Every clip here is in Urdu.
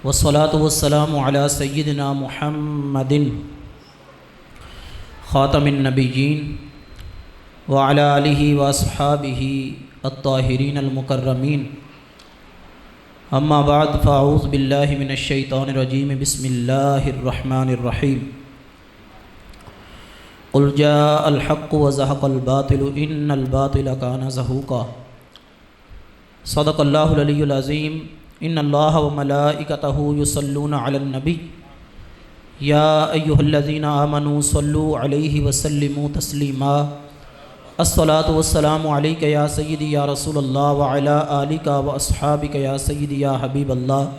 والصلاة والسلام على سيدنا محمد خاتم النبيين وعلى آله وأصحابه الطاهرين المكرمين أما بعد فأعوذ بالله من الشيطان الرجيم بسم الله الرحمن الرحيم قل جاء الحق وزهق الباطل إن الباطل كان زهوقا صدق الله العلي العظيم ان اللہ وملائکتہ یصلون علی النبی یا ایہا الذین آمنوا صلوا علیہ وسلموا تسلیما الصلاۃ والسلام علیک یا سیدی یا رسول اللہ وعلی آلک واصحابک یا سیدی یا حبیب اللہ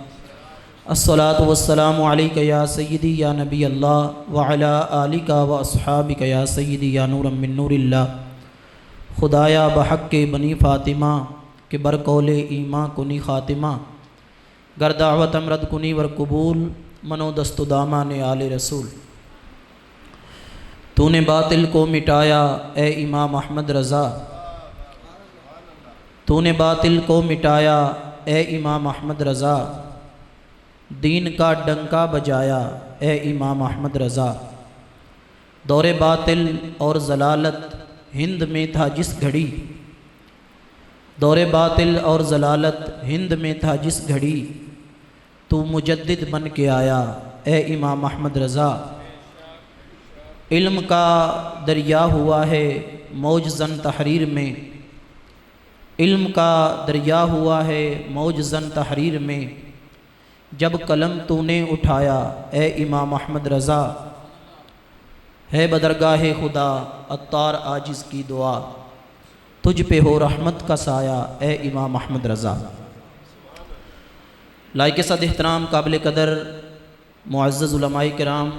الصلاۃ والسلام علیک یا سیدی یا نبی اللہ وعلی آلک واصحابک یا سیدی یا نورا من نور اللہ خدایا بحق بنی فاطمہ کہ برقول ایماں کنی خاتمہ گر دعوت امرد کنی ور قبول منو دست و دامان آل رسول تو نے باطل کو مٹایا اے امام احمد رضا تو نے باطل کو مٹایا اے امام احمد رضا دین کا ڈنکا بجایا اے امام احمد رضا دور باطل اور ضلالت ہند میں تھا جس گھڑی دور باطل اور ضلالت ہند میں تھا جس گھڑی تو مجدد بن کے آیا اے امام احمد رضا علم کا دریا ہوا ہے موج زن تحریر میں علم کا دریا ہوا ہے موج زن تحریر میں جب قلم تو نے اٹھایا اے امام احمد رضا ہے بدرگاہ خدا عطار عاجز کی دعا تجھ پہ ہو رحمت کا سایہ اے امام احمد رضا لائق صد احترام قابل قدر معزز علماء کرام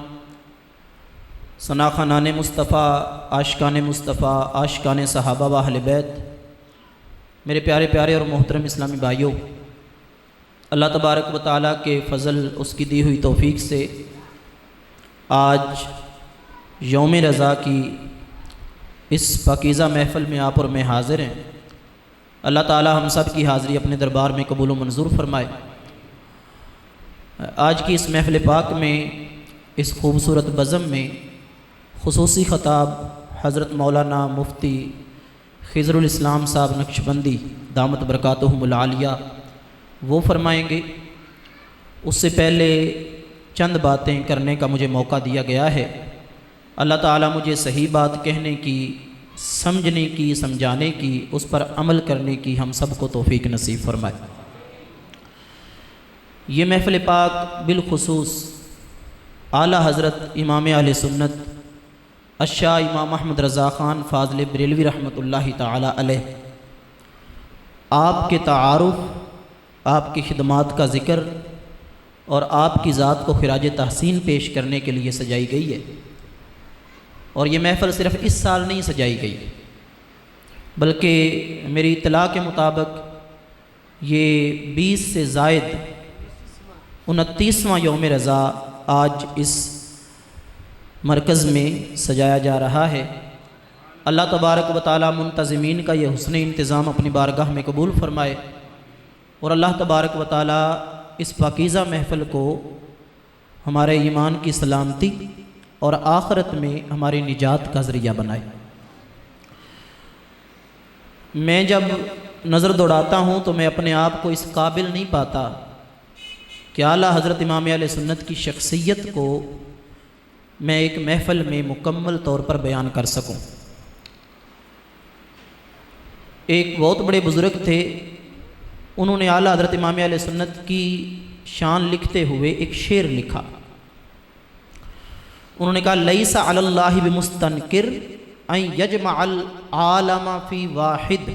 ثناخانان مصطفیٰ عاشقان مصطفیٰ عاشقان صحابہ و اہل بیت میرے پیارے پیارے اور محترم اسلامی بھائیوں اللہ تبارک و تعالیٰ کے فضل اس کی دی ہوئی توفیق سے آج یوم رضا کی اس پاکیزہ محفل میں آپ اور میں حاضر ہیں اللہ تعالیٰ ہم سب کی حاضری اپنے دربار میں قبول و منظور فرمائے آج کی اس محفل پاک میں اس خوبصورت بزم میں خصوصی خطاب حضرت مولانا مفتی خضر الاسلام صاحب نقشبندی دامت برکاتہم العالیہ وہ فرمائیں گے اس سے پہلے چند باتیں کرنے کا مجھے موقع دیا گیا ہے اللہ تعالیٰ مجھے صحیح بات کہنے کی سمجھنے کی سمجھانے کی اس پر عمل کرنے کی ہم سب کو توفیق نصیب فرمائے یہ محفل پاک بالخصوص اعلیٰ حضرت امام اہل سنت الشاہ امام احمد رضا خان فاضل بریلوی رحمۃ اللہ تعالیٰ علیہ آپ کے تعارف آپ کی خدمات کا ذکر اور آپ کی ذات کو خراج تحسین پیش کرنے کے لیے سجائی گئی ہے اور یہ محفل صرف اس سال نہیں سجائی گئی بلکہ میری اطلاع کے مطابق یہ 20 سے زائد 29واں یوم رضا آج اس مرکز میں سجایا جا رہا ہے اللہ تبارک و تعالیٰ منتظمین کا یہ حسن انتظام اپنی بارگاہ میں قبول فرمائے اور اللہ تبارک و تعالیٰ اس پاکیزہ محفل کو ہمارے ایمان کی سلامتی اور آخرت میں ہماری نجات کا ذریعہ بنائے میں جب نظر دوڑاتا ہوں تو میں اپنے آپ کو اس قابل نہیں پاتا کہ اعلیٰ حضرت امام اہل سنت کی شخصیت کو میں ایک محفل میں مکمل طور پر بیان کر سکوں ایک بہت بڑے بزرگ تھے انہوں نے اعلیٰ حضرت امام اہل سنت کی شان لکھتے ہوئے ایک شعر لکھا انہوں نے کہا لیس علی اللہ بمستنکر ان یجمع العالم فی واحد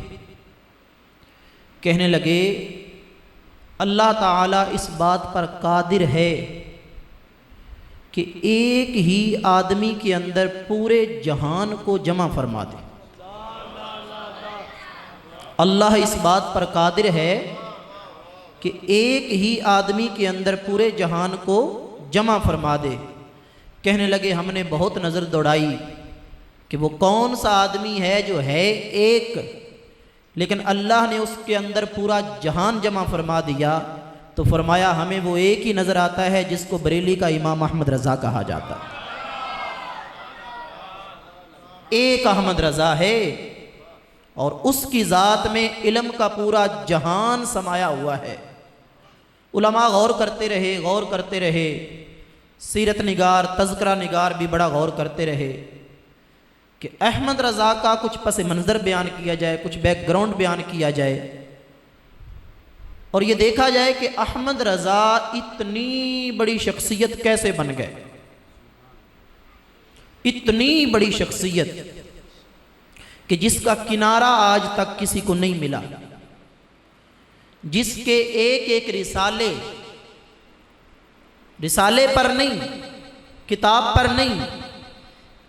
کہنے لگے اللہ تعالیٰ اس بات پر قادر ہے کہ ایک ہی آدمی کے اندر پورے جہان کو جمع فرما دے اللہ اس بات پر قادر ہے کہ ایک ہی آدمی کے اندر پورے جہان کو جمع فرما دے کہنے لگے ہم نے بہت نظر دوڑائی کہ وہ کون سا آدمی ہے جو ہے ایک لیکن اللہ نے اس کے اندر پورا جہان جمع فرما دیا تو فرمایا ہمیں وہ ایک ہی نظر آتا ہے جس کو بریلی کا امام احمد رضا کہا جاتا ہے۔ ایک احمد رضا ہے اور اس کی ذات میں علم کا پورا جہان سمایا ہوا ہے۔ علماء غور کرتے رہے، سیرت نگار، تذکرہ نگار بھی بڑا غور کرتے رہے کہ احمد رضا کا کچھ پس منظر بیان کیا جائے، کچھ بیک گراؤنڈ بیان کیا جائے، اور یہ دیکھا جائے کہ احمد رضا اتنی بڑی شخصیت کیسے بن گئے۔ اتنی بڑی شخصیت کہ جس کا کنارہ آج تک کسی کو نہیں ملا، جس کے ایک ایک رسالے پر نہیں، کتاب پر نہیں،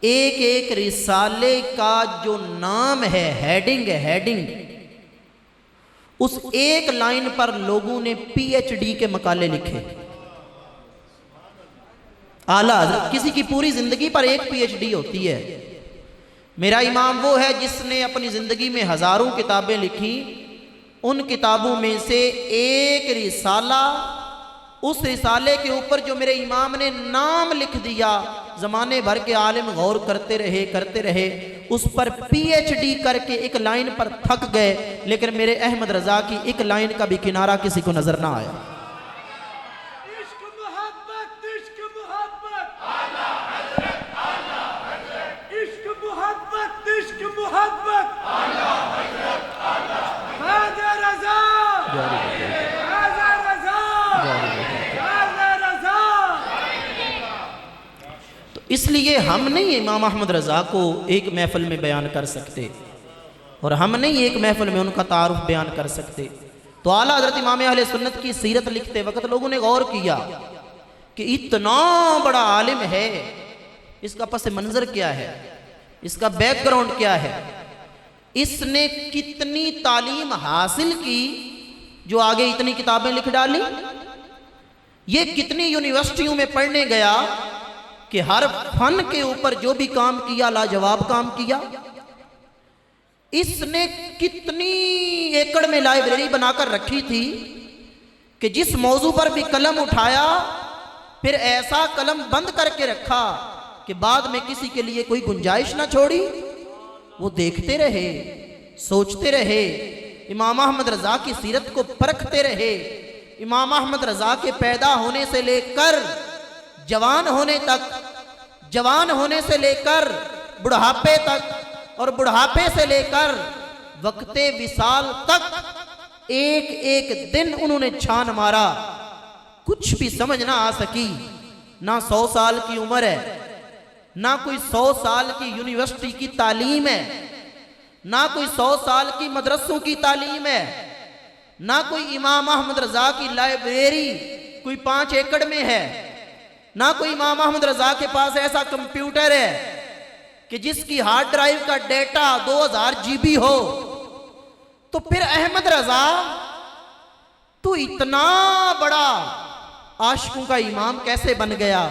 ایک ایک رسالے کا جو نام ہے، ہیڈنگ، اس ایک لائن پر لوگوں نے پی ایچ ڈی کے مقالے لکھے۔ اعلیٰ حضرت، کسی کی پوری زندگی پر ایک پی ایچ ڈی ہوتی ہے۔ میرا امام وہ ہے جس نے اپنی زندگی میں ہزاروں کتابیں لکھی، ان کتابوں میں سے ایک رسالہ، اس رسالے کے اوپر جو میرے امام نے نام لکھ دیا، زمانے بھر کے عالم غور کرتے رہے، اس پر پی ایچ ڈی کر کے ایک لائن پر تھک گئے، لیکن میرے احمد رضا کی ایک لائن کا بھی کنارہ کسی کو نظر نہ آیا۔ اس لیے ہم نہیں امام احمد رضا کو ایک محفل میں بیان کر سکتے، اور ہم نہیں ایک محفل میں ان کا تعارف بیان کر سکتے۔ تو اعلیٰ حضرت امام اہل سنت کی سیرت لکھتے وقت لوگوں نے غور کیا کہ اتنا بڑا عالم ہے، اس کا پس منظر کیا ہے، اس کا بیک گراؤنڈ کیا ہے، اس نے کتنی تعلیم حاصل کی جو آگے اتنی کتابیں لکھ ڈالی، یہ کتنی یونیورسٹیوں میں پڑھنے گیا کہ ہر فن کے اوپر جو بھی کام کیا لاجواب کام کیا، اس نے کتنی ایکڑ میں لائبریری بنا کر رکھی تھی کہ جس موضوع پر بھی قلم اٹھایا پھر ایسا قلم بند کر کے رکھا کہ بعد میں کسی کے لیے کوئی گنجائش نہ چھوڑی۔ وہ دیکھتے رہے، سوچتے رہے، امام احمد رضا کی سیرت کو پرکھتے رہے، امام احمد رضا کے پیدا ہونے سے لے کر جوان ہونے تک، جوان ہونے سے لے کر بڑھاپے تک، اور بڑھاپے سے لے کر وقت وصال تک ایک ایک دن انہوں نے چھان مارا، کچھ بھی سمجھ نہ آ سکی۔ نہ 100 سال کی عمر ہے، نہ کوئی 100 سال کی یونیورسٹی کی تعلیم ہے، نہ کوئی 100 سال کی مدرسوں کی تعلیم ہے، نہ کوئی امام احمد رضا کی لائبریری کوئی 5 ایکڑ میں ہے، نہ کوئی امام احمد رضا کے پاس ایسا کمپیوٹر ہے کہ جس کی ہارڈ ڈرائیو کا ڈیٹا 2000 جی بی ہو۔ تو پھر احمد رضا تو اتنا بڑا عاشقوں کا امام کیسے بن گیا؟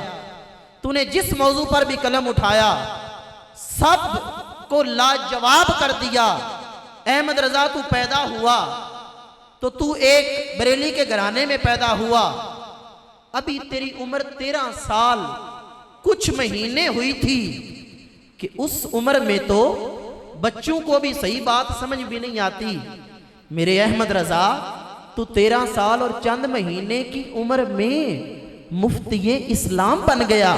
تو نے جس موضوع پر بھی قلم اٹھایا سب کو لاجواب کر دیا۔ احمد رضا تو پیدا ہوا تو تو ایک بریلی کے گھرانے میں پیدا ہوا، ابھی تیری عمر 13 سال کچھ مہینے ہوئی تھی کہ اس عمر میں تو بچوں کو بھی صحیح بات سمجھ بھی نہیں آتی۔ میرے احمد رضا تو 13 سال اور چند مہینے کی عمر میں مفتی اسلام بن گیا۔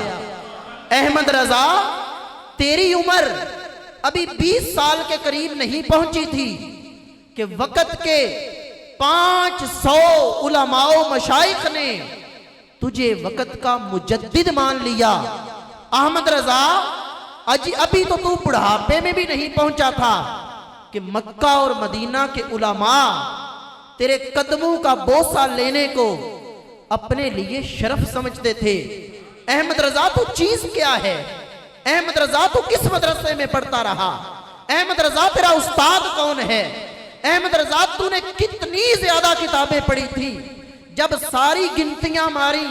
احمد رضا تیری عمر ابھی 20 سال کے قریب نہیں پہنچی تھی کہ وقت کے 500 علماء و مشائخ نے تجھے وقت کا مجدد مان لیا۔ احمد رضا ابھی تو بڑھاپے میں بھی نہیں پہنچا تھا کہ مکہ اور مدینہ کے علماء تیرے قدموں کا بوسہ لینے کو اپنے لیے شرف سمجھتے تھے۔ احمد رضا تو چیز کیا ہے؟ احمد رضا تو کس مدرسے میں پڑھتا رہا؟ احمد رضا تیرا استاد کون ہے؟ احمد رضا تو نے کتنی زیادہ کتابیں پڑھی تھی؟ جب ساری گنتیاں ماری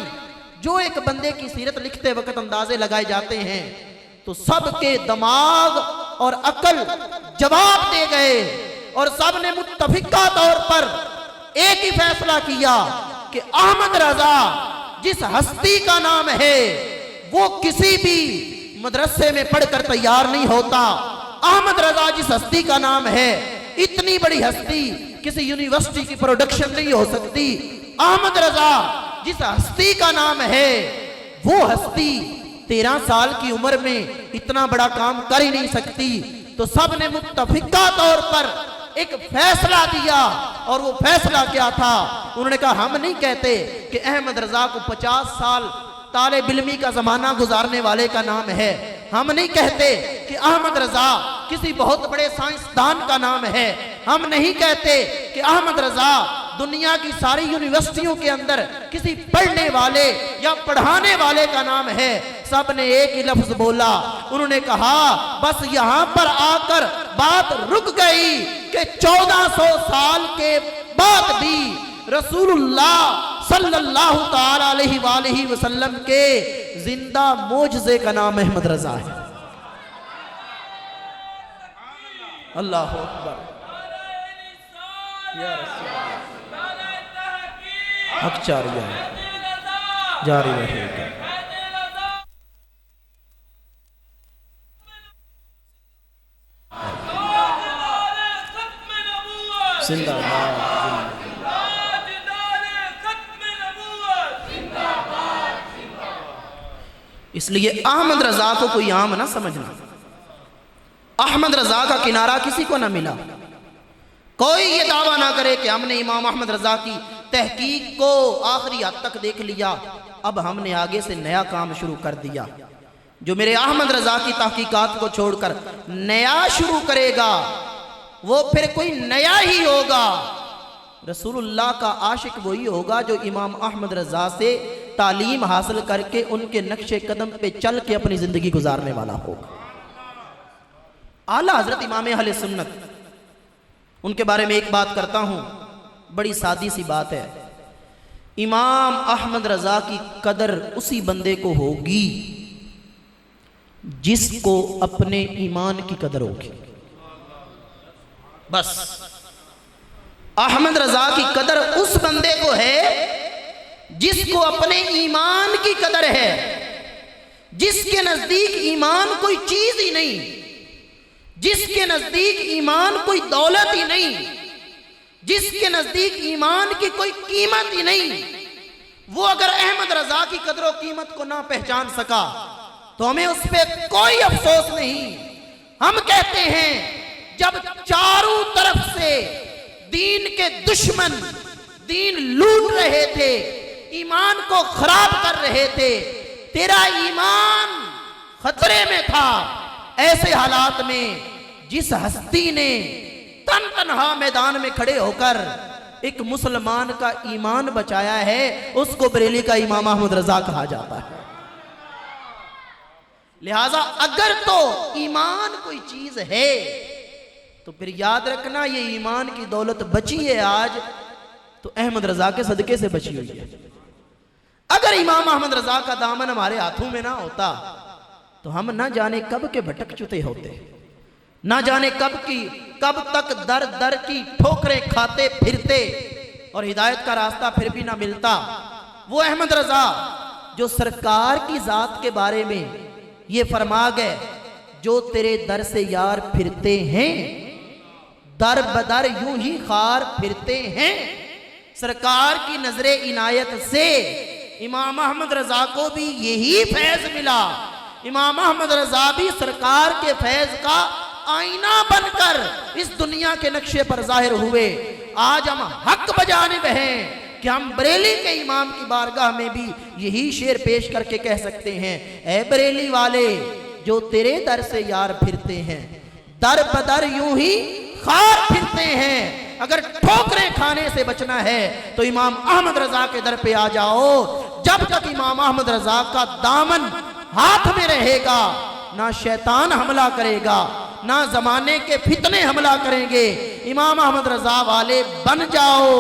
جو ایک بندے کی سیرت لکھتے وقت اندازے لگائے جاتے ہیں تو سب کے دماغ اور عقل جواب دے گئے، اور سب نے متفقہ طور پر ایک ہی فیصلہ کیا کہ احمد رضا جس ہستی کا نام ہے وہ کسی بھی مدرسے میں پڑھ کر تیار نہیں ہوتا. احمد رضا جس ہستی کا نام ہے اتنی بڑی ہستی کسی یونیورسٹی کی پروڈکشن نہیں ہو سکتی. احمد رضا جس ہستی کا نام ہے وہ ہستی 13 سال کی عمر میں اتنا بڑا کام کر ہی نہیں سکتی. تو سب نے متفقہ طور پر ایک فیصلہ دیا اور وہ فیصلہ کیا تھا؟ انہوں نے کہا ہم نہیں کہتے کہ احمد رضا کو 50 سال طالب علمی کا زمانہ گزارنے والے کا نام ہے. ہم نہیں کہتے کہ احمد رضا کسی بہت بڑے سائنسدان کا نام ہے. ہم نہیں کہتے کہ احمد رضا دنیا کی ساری یونیورسٹیوں کے اندر کسی پڑھنے والے یا پڑھانے والے کا نام ہے. سب نے ایک ہی لفظ بولا. انہوں نے کہا بس یہاں پر آ کر بات رک گئی کہ 1400 سال کے بعد بھی رسول اللہ صلی اللہ تعالی علیہ وآلہ وسلم کے زندہ معجزے کا نام احمد رضا ہے. اللہ اکبر. یا رسول حق جاری ہے، جاری رہے گا. زندہ باد. اس لیے احمد رضا کو کوئی عام نہ سمجھنا. احمد رضا کا کنارہ کسی کو نہ ملا. کوئی یہ دعویٰ نہ کرے کہ ہم نے امام احمد رضا کی تحقیق کو آخری حد تک دیکھ لیا، اب ہم نے آگے سے نیا کام شروع کر دیا. جو میرے احمد رضا کی تحقیقات کو چھوڑ کر نیا شروع کرے گا وہ پھر کوئی نیا ہی ہوگا. رسول اللہ کا عاشق وہی ہوگا جو امام احمد رضا سے تعلیم حاصل کر کے ان کے نقش قدم پہ چل کے اپنی زندگی گزارنے والا ہوگا. اعلیٰ حضرت امام اہل سنت، ان کے بارے میں ایک بات کرتا ہوں، بڑی سادی سی بات ہے. امام احمد رضا کی قدر اسی بندے کو ہوگی جس کو اپنے ایمان کی قدر ہوگی. بس احمد رضا کی قدر اس بندے کو ہے جس کو اپنے ایمان کی قدر ہے، جس کے نزدیک ایمان کوئی چیز ہی نہیں، جس کے نزدیک ایمان کوئی دولت ہی نہیں، جس کے نزدیک ایمان کی کوئی قیمت ہی نہیں. وہ اگر احمد رضا کی قدر و قیمت کو نہ پہچان سکا تو ہمیں اس پہ کوئی افسوس نہیں. ہم کہتے ہیں جب چاروں طرف سے دین کے دشمن دین لوٹ رہے تھے، ایمان کو خراب کر رہے تھے، تیرا ایمان خطرے میں تھا، ایسے حالات میں جس ہستی نے تنہا میدان میں کھڑے ہو کر ایک مسلمان کا ایمان بچایا ہے اس کو بریلی کا امام احمد رضا کہا جاتا ہے. لہٰذا اگر تو ایمان کوئی چیز ہے تو پھر یاد رکھنا یہ ایمان کی دولت بچی ہے آج تو احمد رضا کے صدقے سے بچی ہوئی ہے. اگر امام احمد رضا کا دامن ہمارے ہاتھوں میں نہ ہوتا تو ہم نہ جانے کب کے بھٹک چتے ہوتے، نہ جانے کب تک در در کی ٹھوکریں کھاتے پھرتے اور ہدایت کا راستہ پھر بھی نہ ملتا. وہ احمد رضا جو سرکار کی ذات کے بارے میں یہ فرما گئے جو تیرے در سے یار پھرتے ہیں در بدر یوں ہی خار پھرتے ہیں. سرکار کی نظر عنایت سے امام احمد رضا کو بھی یہی فیض ملا. امام احمد رضا بھی سرکار کے فیض کا آئینہ بن کر اس دنیا کے نقشے پر ظاہر ہوئے. آج ہم حق بجانب ہیں کہ ہم بریلی کے امام کی بارگاہ میں بھی یہی شعر پیش کر کے کہہ سکتے ہیں، اے بریلی والے جو تیرے در سے یار پھرتے ہیں در بدر یوں ہی خار پھرتے ہیں. اگر ٹھوکریں کھانے سے بچنا ہے تو امام احمد رضا کے در پہ آ جاؤ. جب تک امام احمد رضا کا دامن ہاتھ میں رہے گا نہ شیطان حملہ کرے گا نہ زمانے کے فتنے حملہ کریں گے. امام احمد رضا والے بن جاؤ،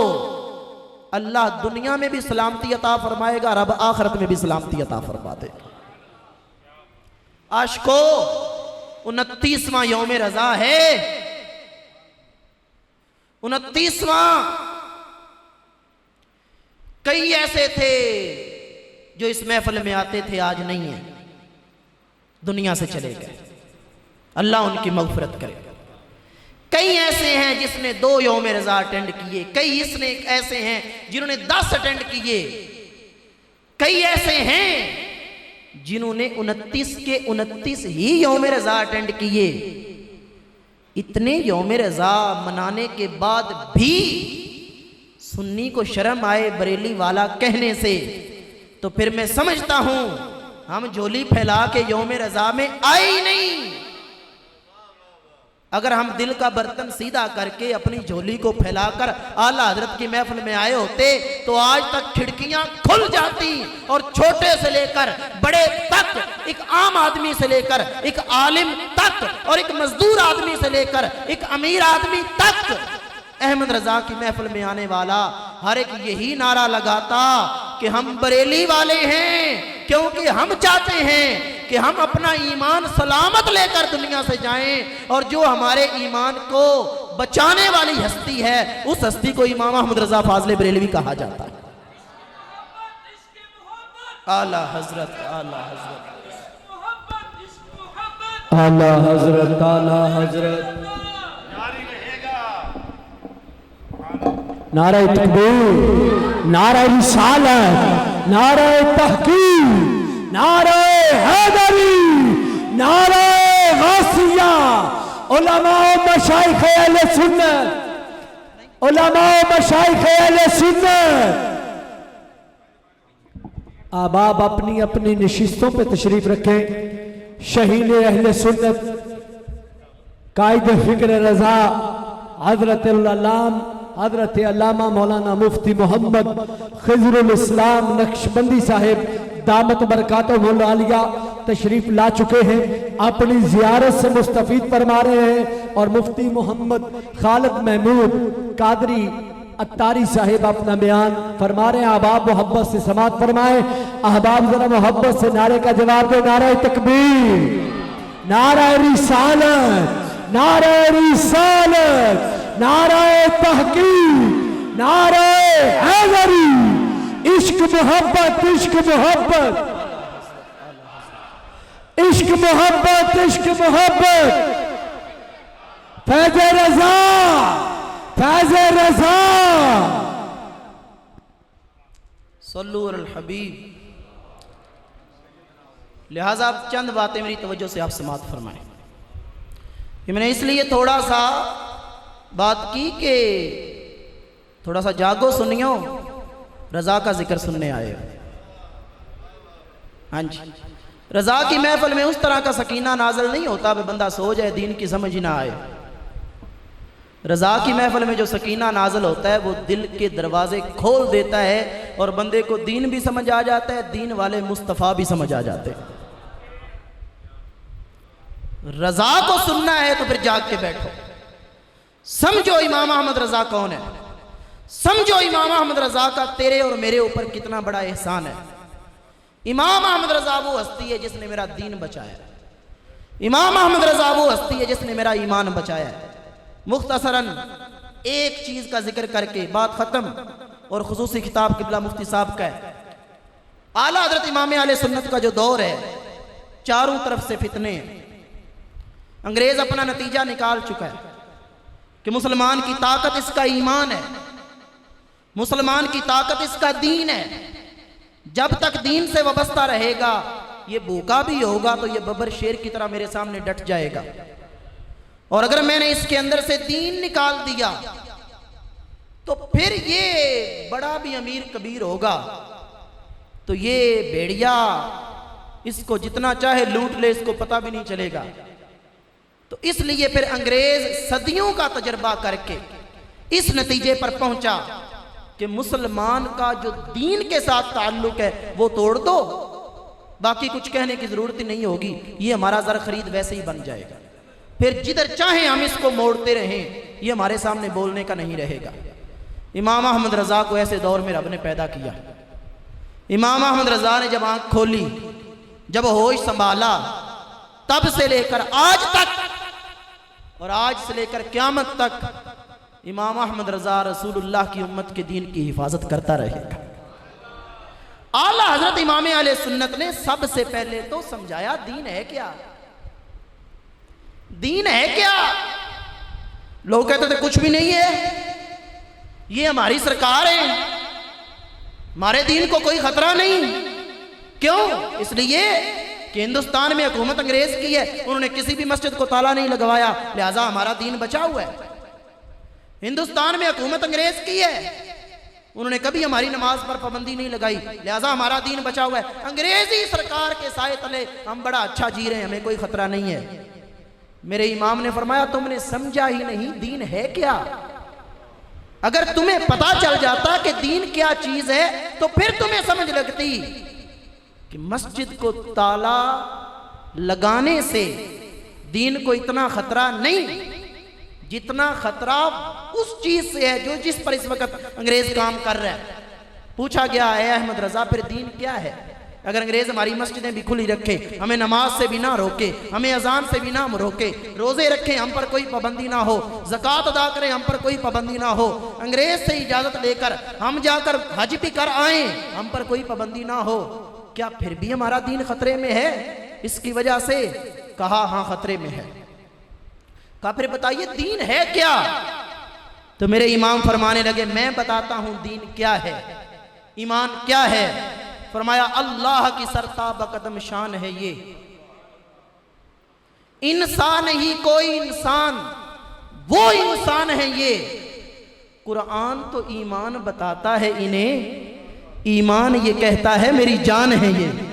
اللہ دنیا میں بھی سلامتی عطا فرمائے گا، رب آخرت میں بھی سلامتی عطا فرما دے. عاشقو 29واں یوم رضا ہے، 29واں کئی ایسے تھے جو اس محفل میں آتے تھے، آج نہیں ہیں، دنیا سے چلے گئے، اللہ ان کی مغفرت کرے۔ کئی ایسے ہیں جس نے 2 یوم رضا اٹینڈ کیے، کئی ایسے ہیں جنہوں نے 10 اٹینڈ کیے، کئی ایسے ہیں جنہوں نے 29 کے 29 ہی یوم رضا اٹینڈ کیے۔ اتنے یوم رضا منانے کے بعد بھی سنی کو شرم آئے بریلی والا کہنے سے، تو پھر میں سمجھتا ہوں ہم جھولی پھیلا کے یوم رضا میں آئے ہی نہیں۔ اگر ہم دل کا برتن سیدھا کر کے اپنی جھولی کو پھیلا کر اعلیٰ حضرت کی محفل میں آئے ہوتے تو آج تک کھڑکیاں کھل جاتی، اور چھوٹے سے لے کر بڑے تک، ایک عام آدمی سے لے کر ایک عالم تک، اور ایک مزدور آدمی سے لے کر ایک امیر آدمی تک، احمد رضا کی محفل میں آنے والا ہر ایک یہی نعرہ لگاتا کہ ہم بریلی والے ہیں، کیونکہ ہم چاہتے ہیں کہ ہم اپنا ایمان سلامت لے کر دنیا سے جائیں، اور جو ہمارے ایمان کو بچانے والی ہستی ہے اس ہستی کو امام احمد رضا فاضل بریلوی کہا جاتا ہے۔ اعلیٰ حضرت، اعلیٰ حضرت، اعلیٰ حضرت، اعلیٰ حضرت، نعرہ تکبیر، نعرہ رسالت، نعرہ تحقیق، نعرہ حیدری، نعرہ غوثیہ، علماء و مشائخ اہل سنت، علماء و مشائخ اہل سنت، احباب اپنی اپنی نشستوں پہ تشریف رکھیں۔ شہین اہل سنت، قائد فکر رضا، حضرت حضرت علامہ مولانا مفتی محمد خضر الاسلام نقشبندی صاحب دامت برکاتہ العالیہ تشریف لا چکے ہیں، اپنی زیارت سے مستفید فرما رہے ہیں، اور مفتی محمد خالد محمود قادری اتاری صاحب اپنا بیان فرما رہے ہیں۔ احباب محبت سے سماعت فرمائیں، احباب ذرا محبت سے نعرے کا جواب دے۔ نعرہ تکبیر، نعرہ رسالت، نعرہ رسالت، نعرہ تحقیق، نعرہ حیدری، عشق محبت، عشق محبت، عشق محبت، عشق محبت، فیض رضا، فیض رضا، صلو علی الحبیب۔ لہٰذا اب چند باتیں میری توجہ سے آپ سماعت فرمائیں کہ میں نے اس لیے تھوڑا سا بات کی کہ تھوڑا سا جاگو سنیو، رضا کا ذکر سننے آئے۔ ہاں جی، رضا کی محفل میں اس طرح کا سکینہ نازل نہیں ہوتا کہ بندہ سو جائے، دین کی سمجھ نہ آئے۔ رضا کی محفل میں جو سکینہ نازل ہوتا ہے وہ دل کے دروازے کھول دیتا ہے، اور بندے کو دین بھی سمجھ آ جاتا ہے، دین والے مصطفیٰ بھی سمجھ آ جاتے ہیں۔ رضا کو سننا ہے تو پھر جاگ کے بیٹھو، سمجھو امام احمد رضا کون ہے، سمجھو امام احمد رضا کا تیرے اور میرے اوپر کتنا بڑا احسان ہے۔ امام احمد رضا وہ ہستی ہے جس نے میرا دین بچایا، امام احمد رضا وہ ہستی ہے جس نے میرا ایمان بچایا ہے۔ مختصراً ایک چیز کا ذکر کر کے بات ختم، اور خصوصی خطاب قبلہ مفتی صاحب کا ہے۔ اعلیٰ حضرت امام اہل سنت کا جو دور ہے، چاروں طرف سے فتنے ہیں۔ انگریز اپنا نتیجہ نکال چکا ہے کہ مسلمان کی طاقت اس کا ایمان ہے، مسلمان کی طاقت اس کا دین ہے۔ جب تک دین سے وابستہ رہے گا، یہ بھوکا بھی ہوگا تو یہ ببر شیر کی طرح میرے سامنے ڈٹ جائے گا، اور اگر میں نے اس کے اندر سے دین نکال دیا تو پھر یہ بڑا بھی امیر کبیر ہوگا تو یہ بھیڑیا اس کو جتنا چاہے لوٹ لے، اس کو پتہ بھی نہیں چلے گا۔ تو اس لیے پھر انگریز صدیوں کا تجربہ کر کے اس نتیجے پر پہنچا کہ مسلمان کا جو دین کے ساتھ تعلق ہے وہ توڑ دو، باقی کچھ کہنے کی ضرورت ہی نہیں ہوگی، یہ ہمارا زر خرید ویسے ہی بن جائے گا، پھر جدھر چاہیں ہم اس کو موڑتے رہیں، یہ ہمارے سامنے بولنے کا نہیں رہے گا۔ امام احمد رضا کو ایسے دور میں رب نے پیدا کیا۔ امام احمد رضا نے جب آنکھ کھولی، جب ہوش سنبھالا، تب سے لے کر آج تک اور آج سے لے کر قیامت تک امام احمد رضا رسول اللہ کی امت کے دین کی حفاظت کرتا رہے گا۔ امام اہل سنت نے سب سے پہلے تو سمجھایا دین ہے کیا، دین ہے کیا۔ لوگ کہتے تھے کچھ بھی نہیں ہے، یہ ہماری سرکار ہے، ہمارے دین کو کوئی خطرہ نہیں۔ کیوں؟ اس لیے کہ ہندوستان میں حکومت انگریز کی ہے، انہوں نے کسی بھی مسجد کو تالا نہیں لگوایا، لہٰذا ہمارا دین بچا ہوا ہے۔ ہندوستان میں حکومت انگریز کی ہے، انہوں نے کبھی ہماری نماز پر پابندی نہیں لگائی، لہٰذا ہمارا دین بچا ہوا ہے۔ انگریزی سرکار کے سائے تلے ہم بڑا اچھا جی رہے ہیں، ہمیں کوئی خطرہ نہیں ہے۔ میرے امام نے فرمایا تم نے سمجھا ہی نہیں دین ہے کیا۔ اگر تمہیں پتا چل جاتا کہ دین کیا چیز ہے تو پھر تمہیں سمجھ لگتی کہ مسجد کو تالا لگانے سے دین کو اتنا خطرہ نہیں جتنا خطرہ اس چیز سے ہے جو جس پر اس وقت انگریز کام کر رہا ہے۔ پوچھا گیا اے احمد رضا پھر دین کیا ہے؟ اگر انگریز ہماری مسجدیں بھی کھلی رکھے، ہمیں نماز سے بھی نہ روکے، ہمیں اذان سے بھی نہ روکے، روزے رکھیں ہم پر کوئی پابندی نہ ہو، زکوٰۃ ادا کریں ہم پر کوئی پابندی نہ ہو، انگریز سے اجازت لے کر ہم جا کر حج بھی کر آئیں ہم پر کوئی پابندی نہ ہو، کیا پھر بھی ہمارا دین خطرے میں ہے اس کی وجہ سے؟ کہا ہاں خطرے میں ہے۔ کہا پھر بتائیے دین ہے کیا؟ تو میرے امام فرمانے لگے میں بتاتا ہوں دین کیا ہے، ایمان کیا ہے۔ فرمایا اللہ کی سرتاب قدم شان ہے یہ، انسان ہی کوئی انسان، وہ انسان ہے یہ۔ قرآن تو ایمان بتاتا ہے انہیں، ایمان یہ کہتا ہے میری جان ہے یہ۔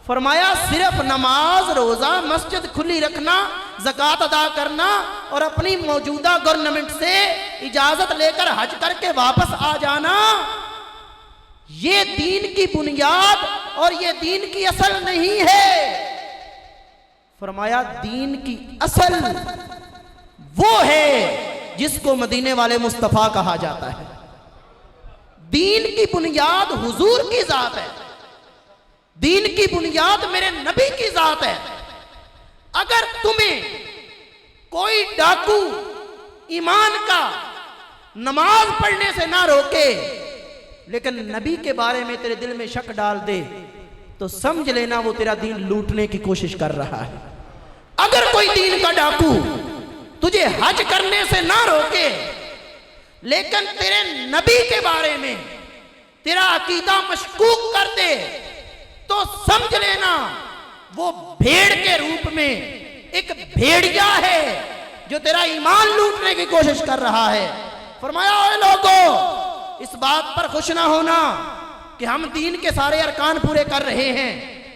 فرمایا صرف نماز روزہ مسجد کھلی رکھنا، زکوٰۃ ادا کرنا اور اپنی موجودہ گورنمنٹ سے اجازت لے کر حج کر کے واپس آ جانا، یہ دین کی بنیاد اور یہ دین کی اصل نہیں ہے۔ فرمایا دین کی اصل وہ ہے جس کو مدینے والے مصطفیٰ کہا جاتا ہے۔ دین کی بنیاد حضور کی ذات ہے، دین کی بنیاد میرے نبی کی ذات ہے۔ اگر تمہیں کوئی ڈاکو ایمان کا نماز پڑھنے سے نہ روکے لیکن نبی کے بارے میں تیرے دل میں شک ڈال دے تو سمجھ لینا وہ تیرا دین لوٹنے کی کوشش کر رہا ہے۔ اگر کوئی دین کا ڈاکو تجھے حج کرنے سے نہ روکے لیکن تیرے نبی کے بارے میں تیرا عقیدہ مشکوک کر دے تو سمجھ لینا وہ بھیڑ کے روپ میں ایک بھیڑیا ہے جو تیرا ایمان لوٹنے کی کوشش کر رہا ہے۔ فرمایا اے لوگو اس بات پر خوش نہ ہونا کہ ہم دین کے سارے ارکان پورے کر رہے ہیں،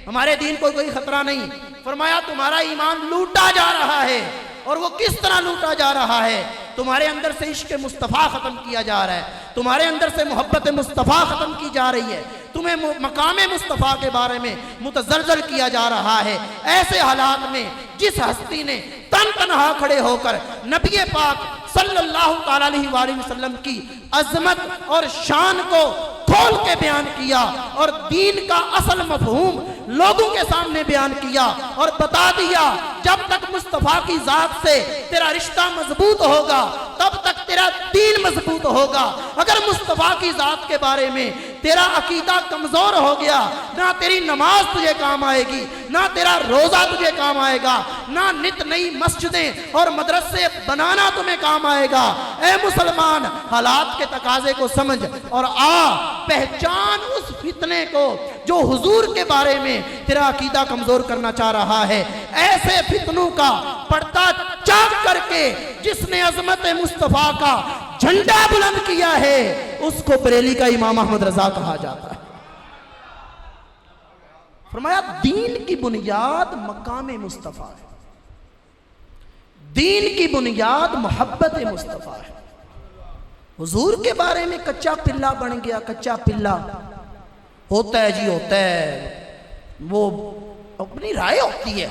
ہمارے دین کو کوئی خطرہ نہیں۔ فرمایا تمہارا ایمان لوٹا جا رہا ہے، اور وہ کس طرح لوٹا جا رہا ہے؟ تمہارے اندر سے عشق مصطفیٰ ختم کیا جا رہا ہے، تمہارے اندر سے محبت مصطفیٰ ختم کی جا رہی ہے، تمہیں مقام مصطفیٰ کے بارے میں متزلزل کیا جا رہا ہے۔ ایسے حالات میں جس ہستی نے تن تنہا کھڑے ہو کر نبی پاک صلی اللہ علیہ وآلہ وسلم کی عظمت اور شان کو کھول کے بیان کیا اور دین کا اصل مفہوم لوگوں کے سامنے بیان کیا اور بتا دیا جب تک مصطفیٰ کی ذات سے تیرا رشتہ مضبوط ہوگا تب تک تیرا دین مضبوط ہوگا۔ اگر مصطفیٰ کی ذات کے بارے میں تیرا عقیدہ کمزور ہو گیا، نہ تیری نماز تجھے کام آئے گی، نہ تیرا روزہ تجھے کام آئے گا، نہ نت نئی مسجدیں اور مدرسے بنانا تمہیں کام آئے گا۔ اے مسلمان حالات کے تقاضے کو سمجھ اور پہچان اس فتنے کو جو حضور کے بارے میں تیرا عقیدہ کمزور کرنا چاہ رہا ہے۔ ایسے فتنوں کا پردہ چاک کر کے جس نے عظمت مصطفیٰ کا جھنڈا بلند کیا ہے اس کو بریلی کا امام احمد رضا کہا جاتا ہے۔ فرمایا دین کی بنیاد مقام مصطفیٰ ہے، دین کی بنیاد محبت مصطفیٰ ہے۔ حضور کے بارے میں کچا پلا بن گیا، کچا پلا ہوتا ہے جی ہوتا ہے، وہ اپنی رائے ہوتی ہے،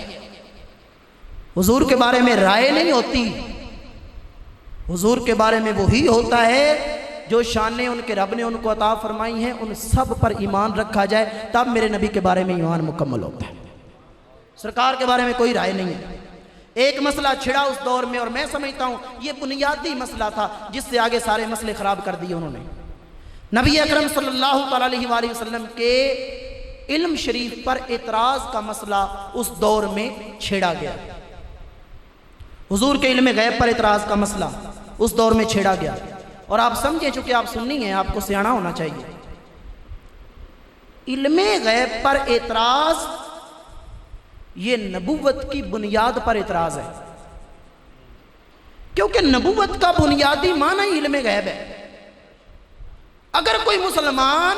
حضور کے بارے میں رائے نہیں ہوتی۔ حضور کے بارے میں وہی ہوتا ہے جو شانیں ان کے رب نے ان کو عطا فرمائی ہیں، ان سب پر ایمان رکھا جائے تب میرے نبی کے بارے میں ایمان مکمل ہوتا ہے۔ سرکار کے بارے میں کوئی رائے نہیں ہے۔ ایک مسئلہ چھڑا اس دور میں، اور میں سمجھتا ہوں یہ بنیادی مسئلہ تھا جس سے آگے سارے مسئلے خراب کر دیے انہوں نے۔ نبی اکرم صلی اللہ علیہ وآلہ وسلم کے علم شریف پر اعتراض کا مسئلہ اس دور میں چھیڑا گیا. حضور کے علم غیب پر اعتراض کا مسئلہ اس دور میں چھیڑا گیا. اور آپ سمجھیں چونکہ آپ سنی ہیں، آپ کو سیاںا ہونا چاہیے. علم غیب پر اعتراض یہ نبوت کی بنیاد پر اعتراض ہے، کیونکہ نبوت کا بنیادی معنی ہی علم غیب ہے. اگر کوئی مسلمان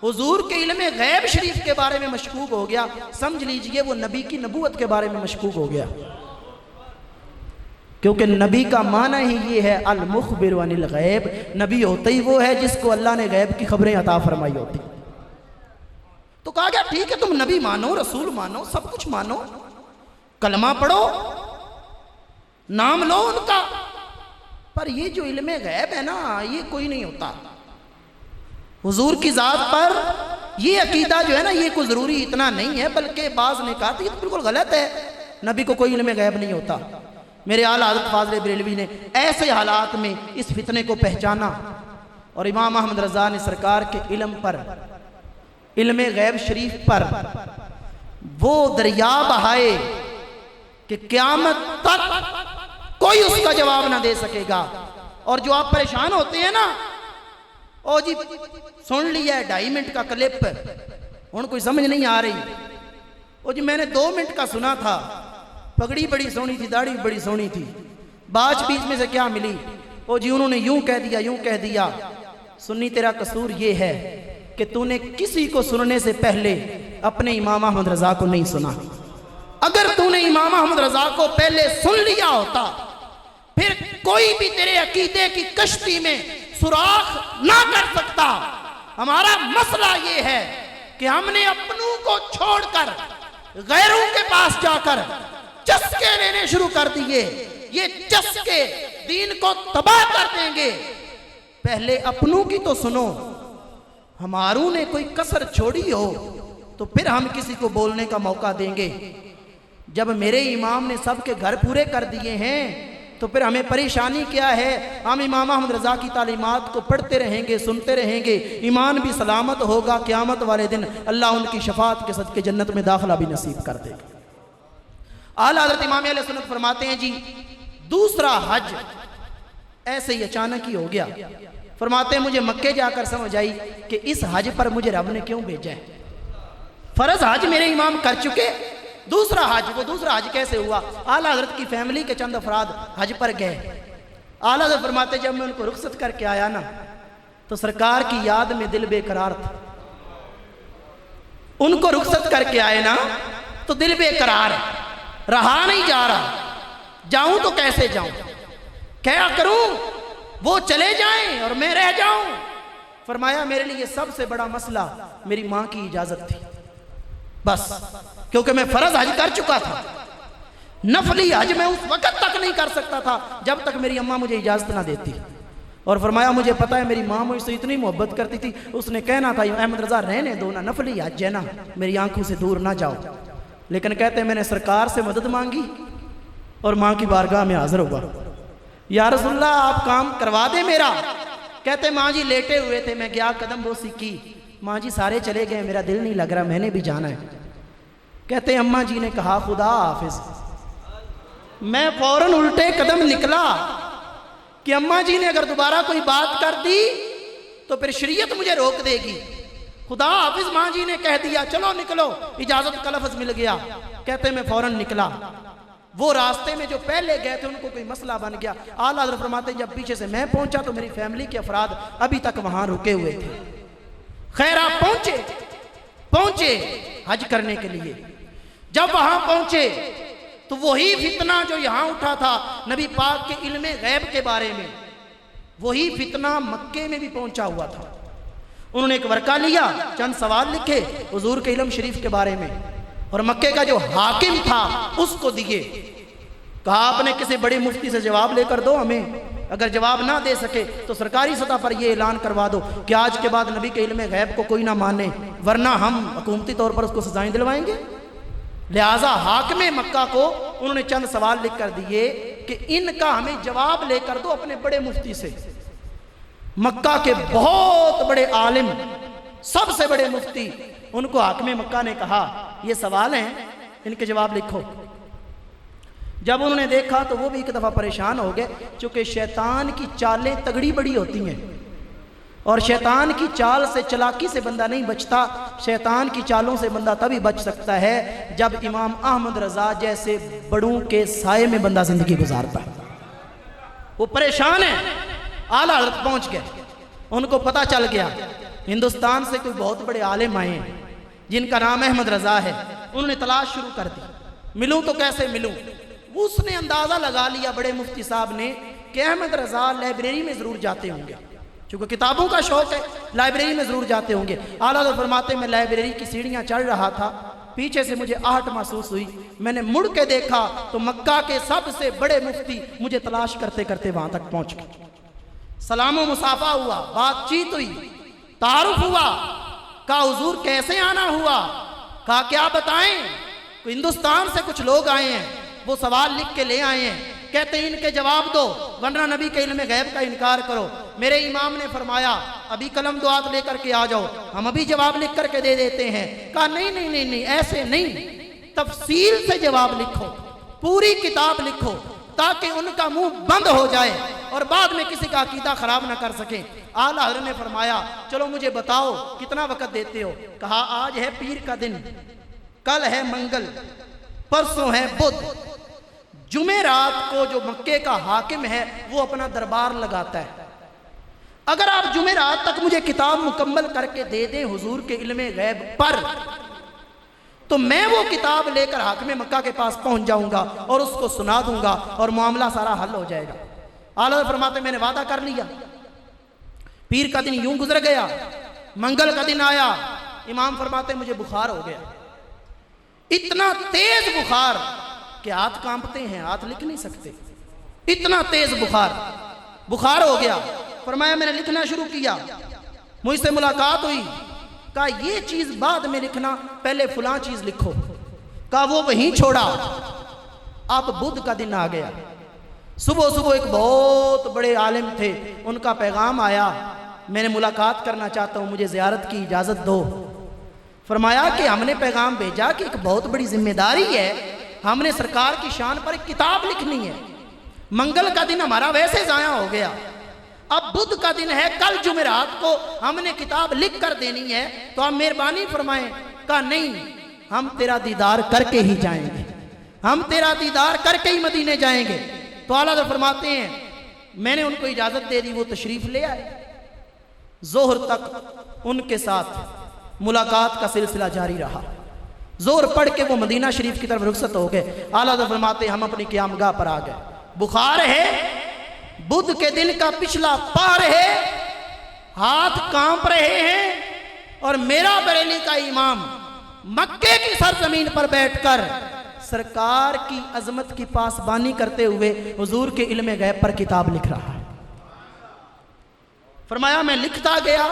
حضور کے علم غیب شریف کے بارے میں مشکوک ہو گیا، سمجھ لیجئے وہ نبی کی نبوت کے بارے میں مشکوک ہو گیا. کیونکہ نبی کا معنی ہی یہ ہے المخبر عن الغیب، نبی ہوتا ہی وہ ہے جس کو اللہ نے غیب کی خبریں عطا فرمائی ہوتی. تو کہا گیا ٹھیک ہے تم نبی مانو، رسول مانو، سب کچھ مانو، کلمہ پڑھو، نام لو ان کا، پر یہ جو علم غیب ہے نا یہ کوئی نہیں ہوتا. حضور کی ذات پر یہ عقیدہ جو ہے نا یہ کوئی ضروری اتنا نہیں ہے، بلکہ بعض نے کہا تو یہ بالکل غلط ہے، نبی کو کوئی علم غیب نہیں ہوتا. میرے اعلیٰ حضرت فاضل بریلوی نے ایسے حالات میں اس فتنے کو پہچانا اور امام احمد رضا نے سرکار کے علم پر، علم غیب شریف پر وہ دریا بہائے کہ قیامت تک کوئی اس کا جواب نہ دے سکے گا. اور جو آپ پریشان ہوتے ہیں نا، او جی سن لیا ہے 2.5 منٹ کا کلپ، ان کوئی سمجھ نہیں آ رہی. او جی میں نے 2 منٹ کا سنا تھا، پگڑی بڑی سونی تھی، داڑھی بڑی سونی تھی، باج بیچ میں سے کیا ملی؟ او جی انہوں نے یوں کہہ دیا، یوں کہہ دیا. سنی تیرا قصور یہ ہے کہ تو نے کسی کو سننے سے پہلے اپنے امام احمد رضا کو نہیں سنا. اگر تو نے امام احمد رضا کو پہلے سن لیا ہوتا پھر کوئی بھی تیرے عقیدے کی کشتی میں سوراخ نہ کر سکتا. ہمارا مسئلہ یہ ہے کہ ہم نے اپنوں کو چھوڑ کر غیروں کے پاس جا کر چسکے لینے شروع کر دیے. یہ چسکے دین کو تباہ کر دیں گے. پہلے اپنوں کی تو سنو، ہماروں نے کوئی کسر چھوڑی ہو تو پھر ہم کسی کو بولنے کا موقع دیں گے. جب میرے امام نے سب کے گھر پورے کر دیے ہیں تو پھر ہمیں پریشانی کیا ہے؟ ہم امام احمد رضا کی تعلیمات کو پڑھتے رہیں گے، سنتے رہیں گے، ایمان بھی سلامت ہوگا. قیامت والے دن اللہ ان کی شفاعت کے صدقے جنت میں داخلہ بھی نصیب کر دے گا. اعلیٰ حضرت امام اہل سنت فرماتے ہیں جی دوسرا حج ایسے ہی اچانک ہی ہو گیا. فرماتے ہیں مجھے مکے جا کر سمجھ آئی کہ اس حج پر مجھے رب نے کیوں بھیجا ہے. فرض حج میرے امام کر چکے، دوسرا حج، وہ دوسرا حج کیسے ہوا؟ اعلیٰ حضرت کی فیملی کے چند افراد حج پر گئے. اعلیٰ حضرت فرماتے جب میں ان کو رخصت کر کے آیا نا تو سرکار کی یاد میں دل بے قرار تھا. ان کو رخصت کر کے آئے نا تو دل بے قرار ہے، رہا نہیں جا رہا. جاؤں تو کیسے جاؤں، کیا کروں؟ وہ چلے جائیں اور میں رہ جاؤں. فرمایا میرے لیے سب سے بڑا مسئلہ میری ماں کی اجازت تھی بس، کیونکہ میں فرض حج کر چکا تھا، نفلی حج میں اس وقت تک نہیں کر سکتا تھا جب تک میری اماں مجھے اجازت نہ دیتی. اور فرمایا مجھے پتا ہے میری ماں مجھ سے اتنی محبت کرتی تھی، اس نے کہنا تھا احمد رضا رہنے دو نا، نفلی حج ہے نا، میری آنکھوں سے دور نہ جاؤ. لیکن کہتے ہیں میں نے سرکار سے مدد مانگی اور ماں کی بارگاہ میں حاضر ہوا، یا رسول اللہ آپ کام کروا دے میرا. کہتے ہیں ماں جی لیٹے ہوئے تھے، میں گیا قدم بوسی کی، ماں جی سارے چلے گئے، میرا دل نہیں لگ رہا، میں نے بھی جانا ہے. کہتے ہیں اماں جی نے کہا خدا حافظ. میں فوراً الٹے قدم نکلا کہ اماں جی نے اگر دوبارہ کوئی بات کر دی تو پھر شریعت مجھے روک دے گی. خدا حافظ ماں جی نے کہہ دیا چلو نکلو، اجازت کا لفظ مل گیا. کہتے ہیں میں فوراً نکلا. وہ راستے میں جو پہلے گئے تھے ان کو کوئی مسئلہ بن گیا. اعلیٰ حضرت فرماتے ہیں جب پیچھے سے میں پہنچا تو میری فیملی کے افراد ابھی تک وہاں رکے ہوئے تھے. خیر آپ پہنچے حج کرنے کے لیے. جب وہاں پہنچے تو وہی فتنہ جو یہاں اٹھا تھا نبی پاک کے علم غیب کے بارے میں، وہی فتنہ مکے میں بھی پہنچا ہوا تھا. انہوں نے ایک ورقہ لیا، چند سوال لکھے حضور کے علم شریف کے بارے میں، اور مکے کا جو حاکم تھا اس کو دیے. کہا آپ نے کسی بڑے مفتی سے جواب لے کر دو ہمیں، اگر جواب نہ دے سکے تو سرکاری سطح پر یہ اعلان کروا دو کہ آج کے بعد نبی کے علم غیب کو کوئی نہ مانے، ورنہ ہم حکومتی طور پر اس کو سزائیں دلوائیں گے. لہٰذا حاکم مکہ کو انہوں نے چند سوال لکھ کر دیے کہ ان کا ہمیں جواب لے کر دو اپنے بڑے مفتی سے. مکہ کے بہت بڑے عالم، سب سے بڑے مفتی، ان کو حاکم مکہ نے کہا یہ سوال ہیں، ان کے جواب لکھو۔ جب انہوں نے دیکھا تو وہ بھی ایک دفعہ پریشان ہو گئے، چونکہ شیطان کی چالیں تگڑی بڑی ہوتی ہیں، اور شیطان کی چال سے، چلاکی سے بندہ نہیں بچتا، شیطان کی چالوں سے بندہ تبھی بچ سکتا ہے جب امام احمد رضا جیسے بڑوں کے سائے میں بندہ زندگی گزارتا ہے۔ وہ پریشان ہیں، اعلیٰ حضرت پہنچ گئے، ان کو پتہ چل گیا ہندوستان سے کوئی بہت بڑے عالم آئے ہیں جن کا نام احمد رضا ہے۔ انہوں نے تلاش شروع کر دی، ملوں تو کیسے ملوں؟ اس نے اندازہ لگا لیا بڑے مفتی صاحب نے کہ احمد رضا لائبریری میں ضرور جاتے ہوں گے، چونکہ کتابوں کا شوق ہے، لائبریری میں ضرور جاتے ہوں گے۔ اعلیٰ حضرت فرماتے میں لائبریری کی سیڑھیاں چڑھ رہا تھا، پیچھے سے مجھے آہٹ محسوس ہوئی، میں نے مڑ کے دیکھا تو مکہ کے سب سے بڑے مفتی مجھے تلاش کرتے کرتے وہاں تک پہنچ گئے۔ سلام و مصافحہ ہوا، بات چیت ہوئی، تعارف ہوا، کہا حضور کیسے آنا ہوا؟ کہا کیا بتائیں، ہندوستان سے کچھ لوگ آئے ہیں، وہ سوال لکھ کے لے آئے ہیں، کہتے ہیں ان کے جواب دو ورنہ نبی کے علم غیب کا انکار کرو۔ میرے امام نے فرمایا ابھی قلم دو ہاتھ لے کر کے آ جاؤ، ہم ابھی جواب لکھ کر کے دے دیتے ہیں۔ کہا نہیں نہیں نہیں نہیں، ایسے نہیں، تفصیل سے جواب لکھو، پوری کتاب لکھو تاکہ ان کا منہ بند ہو جائے اور بعد میں کسی کا عقیدہ خراب نہ کر سکیں۔ اعلیٰ حضرت نے فرمایا چلو مجھے بتاؤ کتنا وقت دیتے ہو؟ کہا آج ہے پیر کا دن، کل ہے منگل، پرسوں ہے بدھ، جمعرات کو جو مکے کا حاکم ہے وہ اپنا دربار لگاتا ہے، اگر آپ جمعرات تک مجھے کتاب مکمل کر کے دے دیں حضور کے علم غیب پر، تو میں وہ کتاب لے کر حاکم مکہ کے پاس پہنچ جاؤں گا اور اس کو سنا دوں گا اور معاملہ سارا حل ہو جائے گا۔ اعلیٰ فرماتے میں نے وعدہ کر لیا۔ پیر کا دن یوں گزر گیا، منگل کا دن آیا، امام فرماتے مجھے بخار ہو گیا، اتنا تیز بخار کہ ہاتھ کانپتے ہیں، ہاتھ لکھ نہیں سکتے، اتنا تیز بخار ہو گیا۔ فرمایا میں نے لکھنا شروع کیا، مجھ سے ملاقات ہوئی، کہا یہ چیز بعد میں لکھنا، پہلے فلاں چیز لکھو۔ کہا وہ وہیں چھوڑا۔ اب بدھ کا دن آ گیا، صبح ایک بہت بڑے عالم تھے، ان کا پیغام آیا میں نے ملاقات کرنا چاہتا ہوں، مجھے زیارت کی اجازت دو۔ فرمایا کہ ہم نے پیغام بھیجا کہ ایک بہت بڑی ذمہ داری ہے، ہم نے سرکار کی شان پر ایک کتاب لکھنی ہے، منگل کا دن ہمارا ویسے ضائع ہو گیا، اب بدھ کا دن ہے، کل جمعرات کو ہم نے کتاب لکھ کر دینی ہے، تو آپ مہربانی فرمائیں۔ کہا نہیں، ہم تیرا دیدار کر کے ہی جائیں گے، ہم تیرا دیدار کر کے ہی مدینے جائیں گے۔ تو اعلیٰ فرماتے ہیں میں نے ان کو اجازت دے دی، وہ تشریف لے آئے، ظہر تک ان کے ساتھ ملاقات کا سلسلہ جاری رہا، ظہر پڑھ کے وہ مدینہ شریف کی طرف رخصت ہو گئے۔ اعلیٰ فرماتے ہم اپنی قیام گاہ پر آ گئے، بخار ہے، بدھ کے دن کا پچھلا پار ہے، ہاتھ کانپ رہے ہیں، اور میرا بریلی کا امام مکے کی سرزمین پر بیٹھ کر سرکار کی عظمت کی پاسبانی کرتے ہوئے حضور کے علم غیب پر کتاب لکھ رہا ہے۔ فرمایا میں لکھتا گیا،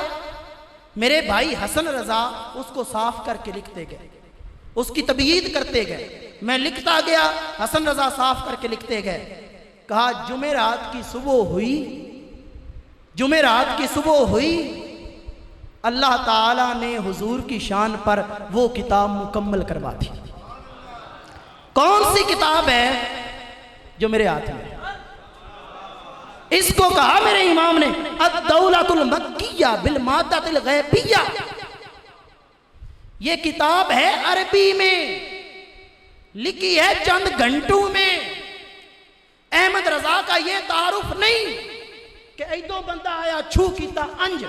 میرے بھائی حسن رضا اس کو صاف کر کے لکھتے گئے، اس کی تبیید کرتے گئے، میں لکھتا گیا، حسن رضا صاف کر کے لکھتے گئے۔ کہا جمعرات کی صبح ہوئی، اللہ تعالیٰ نے حضور کی شان پر وہ کتاب مکمل کروا دی۔ کون سی کتاب ہے؟ جو میرے ہاتھ میں، اس کو کہا میرے امام نے الدولۃ المکیہ بالمادۃ الغیبیہ، یہ کتاب ہے عربی میں، لکھی ہے چند گھنٹوں میں۔ احمد رضا کا یہ تعارف نہیں کہ ایدو بندہ آیا چھو کیتا انج،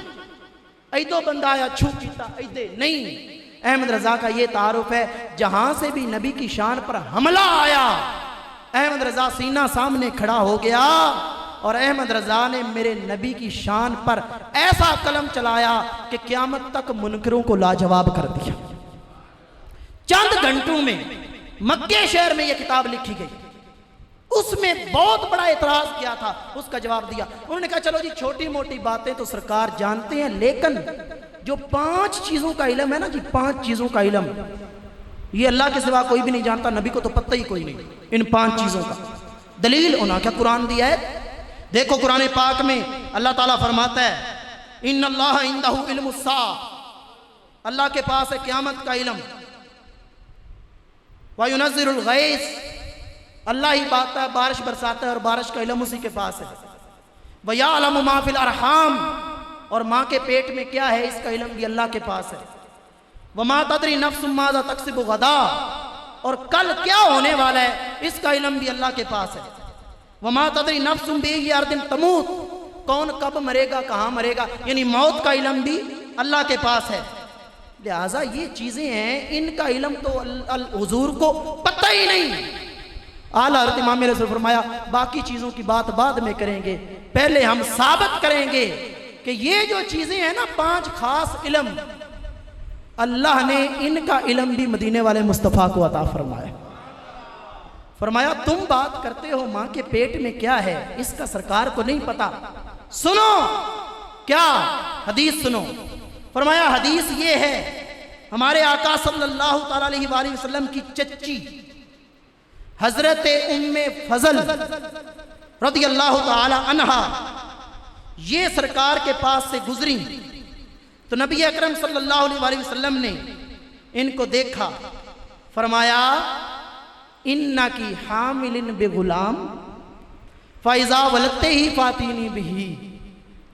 ایدو بندہ آیا چھو کیتا ایدے، نہیں، احمد رضا کا یہ تعارف ہے جہاں سے بھی نبی کی شان پر حملہ آیا، احمد رضا سینہ سامنے کھڑا ہو گیا اور احمد رضا نے میرے نبی کی شان پر ایسا قلم چلایا کہ قیامت تک منکروں کو لاجواب کر دیا۔ چند گھنٹوں میں مکے شہر میں یہ کتاب لکھی گئی، اس میں بہت بڑا اعتراض کیا تھا، اس کا جواب دیا۔ انہوں نے کہا چلو جی چھوٹی موٹی باتیں تو سرکار جانتے ہیں، لیکن جو 5 چیزوں کا علم ہے نا جی، 5 چیزوں کا علم، یہ اللہ کے سوا کوئی بھی نہیں جانتا، نبی کو تو پتہ ہی کوئی نہیں ان 5 چیزوں کا۔ دلیل انہاں کیا قرآن دی ہے، دیکھو قرآن پاک میں اللہ تعالیٰ فرماتا ہے ان اللہ عندہ علم الساعہ، اللہ کے پاس ہے قیامت کا علم، وَيُنَزِّلُ الْغَيْثَ، اللہ ہی باتا ہے بارش برساتا ہے اور بارش کا علم اسی کے پاس ہے، وَيَعْلَمُ مَا فِي الْأَرْحَامِ، اور ماں کے پیٹ میں کیا ہے اس کا علم بھی اللہ کے پاس ہے، وَمَا تَدْرِي نَفْسٌ مَاذَا تَكْسِبُ غَدًا، اور کل کیا ہونے والا ہے اس کا علم بھی اللہ کے پاس ہے، وَمَا تَدْرِي نَفْسٌ بِأَيِّ أَرْضٍ تَمُوتُ، کون کب مرے گا کہاں مرے گا، یعنی موت کا علم بھی اللہ کے پاس ہے۔ لہٰذا یہ چیزیں ہیں، ان کا علم تو حضور کو پتہ ہی نہیں۔ اعلیٰ حضرت امام علیہ السلام فرمایا باقی چیزوں کی بات بعد میں کریں گے، پہلے ہم ثابت کریں گے کہ یہ جو چیزیں ہیں نا 5 خاص علم، اللہ نے ان کا علم بھی مدینے والے مصطفیٰ کو عطا فرمایا۔ فرمایا تم بات کرتے ہو ماں کے پیٹ میں کیا ہے، اس کا سرکار کو نہیں پتا، سنو کیا حدیث سنو۔ فرمایا حدیث یہ ہے، ہمارے آقا صلی اللہ تعالیٰ علیہ وآلہ وسلم کی چچی حضرت ام فضل رضی اللہ تعالی عنہا یہ سرکار کے پاس سے گزری تو نبی اکرم صلی اللہ علیہ وآلہ وسلم نے ان کو دیکھا، فرمایا انکی حامل بغلام فاذا ولدتے ہی فاتینی بہی،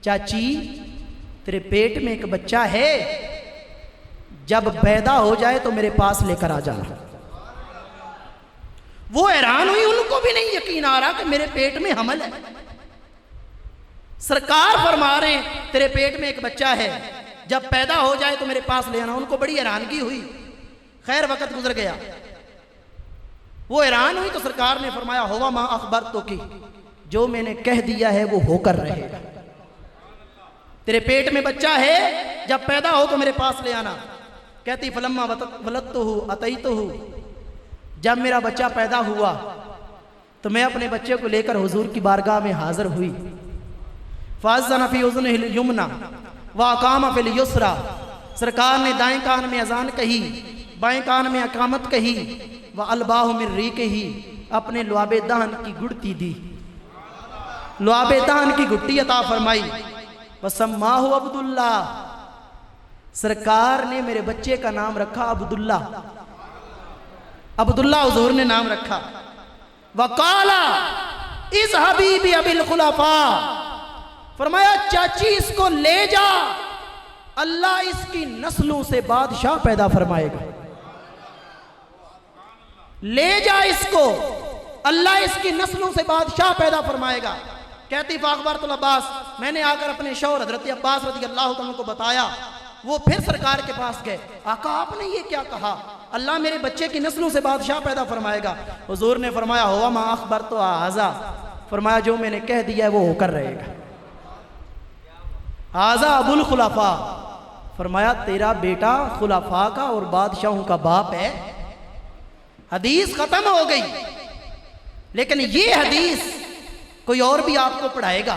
چاچی تیرے پیٹ میں ایک بچہ ہے، جب پیدا ہو جائے تو میرے پاس لے کر آ جانا۔ وہ حیران ہوئی، ان کو بھی نہیں یقین آ رہا کہ میرے پیٹ میں حمل ہے، سرکار فرما رہے ہیں تیرے پیٹ میں ایک بچہ ہے، جب پیدا ہو جائے تو میرے پاس لے آنا۔ ان کو بڑی حیرانگی ہوئی، خیر وقت گزر گیا، وہ حیران ہوئی تو سرکار نے فرمایا ہوا ما اخبرتکی، جو میں نے کہہ دیا ہے وہ ہو کر رہے گا، تیرے پیٹ میں بچہ ہے، جب پیدا ہو تو میرے پاس لے آنا۔ کہتی فلما ولدتہ اتیتہ، جب میرا بچہ پیدا ہوا تو میں اپنے بچے کو لے کر حضور کی بارگاہ میں حاضر ہوئی، فاذن فی اذنہ الیمنی واقام فی الیسری، سرکار نے دائیں کان میں اذان کہی، بائیں کان میں اقامت کہی، وَأَلْبَاهُ مِن رِّيقِهِ، اپنے لعاب دہن کی گڑتی دی، لعاب دہن کی گھٹی عطا فرمائی، وَسَمَّاهُ عبداللہ، سرکار نے میرے بچے کا نام رکھا عبداللہ، عبداللہ حضور نے نام رکھا۔ وَقَالَ اذْهَبِي بِأَبِي الْخُلَفَاءِ، فرمایا چاچی اس کو لے جا، اللہ اس کی نسلوں سے بادشاہ پیدا فرمائے گا، لے جا اس کو، اللہ اس کی نسلوں سے بادشاہ پیدا فرمائے گا۔ کہتی فاخبرت العباس، میں نے آ کر اپنے شوہر حضرت عباس رضی اللہ تعالیٰ کو بتایا، وہ پھر سرکار کے پاس گئے، آقا آپ نے یہ کیا کہا، اللہ میرے بچے کی نسلوں سے بادشاہ پیدا فرمائے گا۔ حضور نے فرمایا ہوا ما اخبرت ھذا، فرمایا جو میں نے کہہ دیا ہے وہ ہو کر رہے گا۔ ھذا ابو الخلفاء، فرمایا تیرا بیٹا خلفاء کا اور بادشاہوں کا باپ ہے۔ حدیث ختم ہو گئی، لیکن یہ حدیث کوئی اور بھی آپ کو پڑھائے گا،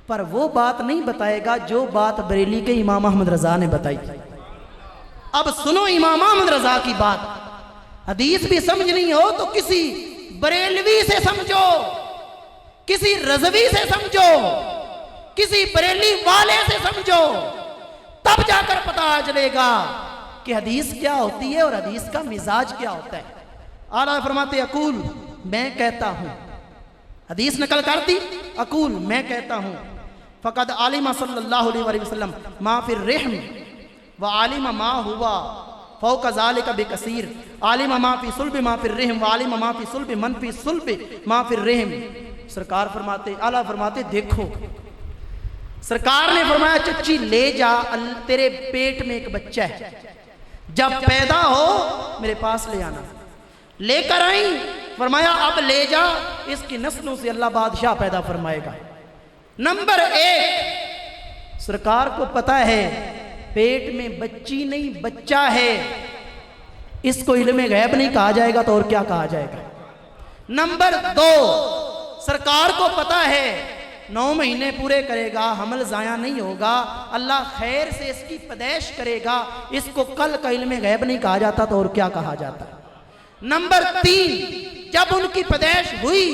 پر وہ بات نہیں بتائے گا جو بات بریلی کے امام احمد رضا نے بتائی۔ اب سنو امام احمد رضا کی بات، حدیث بھی سمجھنی ہو تو کسی بریلوی سے سمجھو، کسی رضوی سے سمجھو، کسی بریلی والے سے سمجھو، تب جا کر پتہ چلے گا کہ حدیث کیا ہوتی ہے اور حدیث کا مزاج کیا ہوتا ہے۔ اعلیٰ فرماتے اقول، میں کہتا ہوں، حدیث نقل کرتی، اقول میں کہتا ہوں، فقد عالم صلی اللہ علیہ وسلم ما فی الرحم وعالم ما ہوا فوق ذالک بکثیر، عالم ما فی صلب ما فی الرحم وعالم ما فی صلب من فی صلب ما فی الرحم۔ سرکار فرماتے، اعلیٰ فرماتے دیکھو، سرکار نے فرمایا چچی لے جا، تیرے پیٹ میں ایک بچہ ہے، جب پیدا ہو میرے پاس لے آنا۔ لے کر آئیں، فرمایا اب لے جا، اس کی نسلوں سے اللہ بادشاہ پیدا فرمائے گا۔ نمبر 1، سرکار کو پتہ ہے پیٹ میں بچی نہیں بچہ ہے، اس کو علم غیب نہیں کہا جائے گا تو اور کیا کہا جائے گا۔ نمبر 2، سرکار کو پتہ ہے 9 مہینے پورے کرے گا، حمل ضائع نہیں ہوگا، اللہ خیر سے اس کی پیدائش کرے گا، اس کو کل کا علم غیب نہیں کہا جاتا تو اور کیا کہا جاتا۔ نمبر 3، جب ان کی پیدائش ہوئی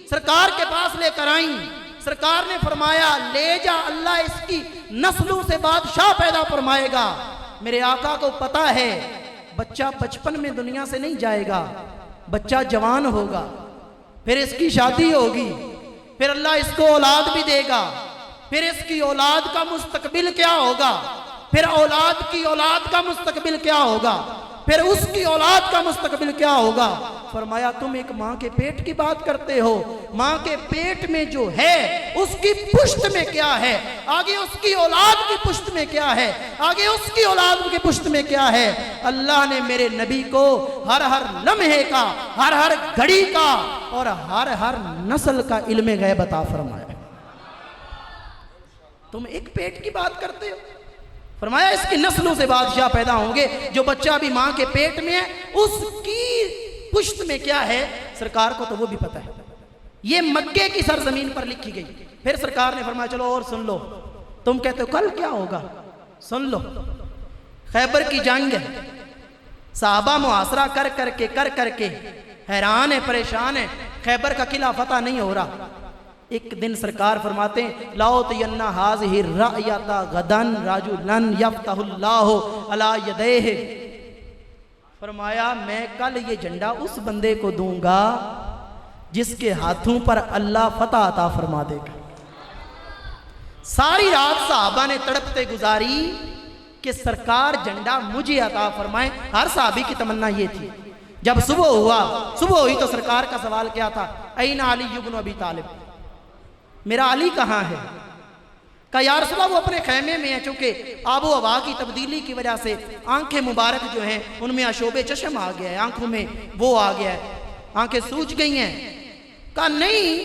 سرکار کے پاس لے کر آئیں. سرکار نے فرمایا لے جا، اللہ اس کی نسلوں سے بادشاہ پیدا فرمائے گا. میرے آقا کو پتا ہے بچہ بچپن میں دنیا سے نہیں جائے گا، بچہ جوان ہوگا، پھر اس کی شادی ہوگی، پھر اللہ اس کو اولاد بھی دے گا، پھر اس کی اولاد کا مستقبل کیا ہوگا، پھر اولاد کی اولاد کا مستقبل کیا ہوگا، پھر اس کی اولاد کا مستقبل کیا ہوگا. فرمایا تم ایک ماں کے پیٹ کی بات کرتے ہو، ماں کے پیٹ میں جو ہے اس کی پشت میں کیا ہے، آگے اس کی اولاد کی پشت میں کیا ہے، آگے اس کی اولاد کی پشت میں کیا ہے. اللہ نے میرے نبی کو ہر ہر لمحے کا، ہر ہر گھڑی کا اور ہر ہر نسل کا علم غیب عطا فرمایا. تم ایک پیٹ کی بات کرتے ہو. فرمایا اس کی نسلوں سے بادشاہ پیدا ہوں گے. جو بچہ بھی ماں کے پیٹ میں ہے اس کی پشت میں کیا ہے سرکار کو تو وہ بھی پتہ ہے. یہ مکے کی سرزمین پر لکھی گئی. پھر سرکار نے فرمایا چلو اور سن لو، تم کہتے ہو کل کیا ہوگا، سن لو. خیبر کی جنگ ہے، صحابہ محاصرہ کر کر کے حیران ہے، پریشان ہے، خیبر کا قلعہ فتح نہیں ہو رہا. ایک دن سرکار فرماتے ہیں لاؤ تینا حاضی رأیتا غدن رجلن یفتح اللہ علی یدیہ. فرمایا میں کل یہ جھنڈا اس بندے کو دوں گا جس کے ہاتھوں پر اللہ فتح عطا فرما دے گا. ساری رات صحابہ نے تڑپتے گزاری کہ سرکار جھنڈا مجھے عطا فرمائیں. ہر صحابی کی تمنا یہ تھی. جب صبح ہوئی تو سرکار کا سوال کیا تھا، این علی بن ابی طالب، میرا علی کہاں ہے؟ کہا یا رسول اللہ وہ اپنے خیمے میں ہے، چونکہ آب و ہوا کی تبدیلی کی وجہ سے آنکھیں مبارک جو ہیں ان میں اشوب چشم آ گیا ہے، آنکھوں میں وہ آ گیا ہے، آنکھیں سوج گئی ہیں. کہا نہیں،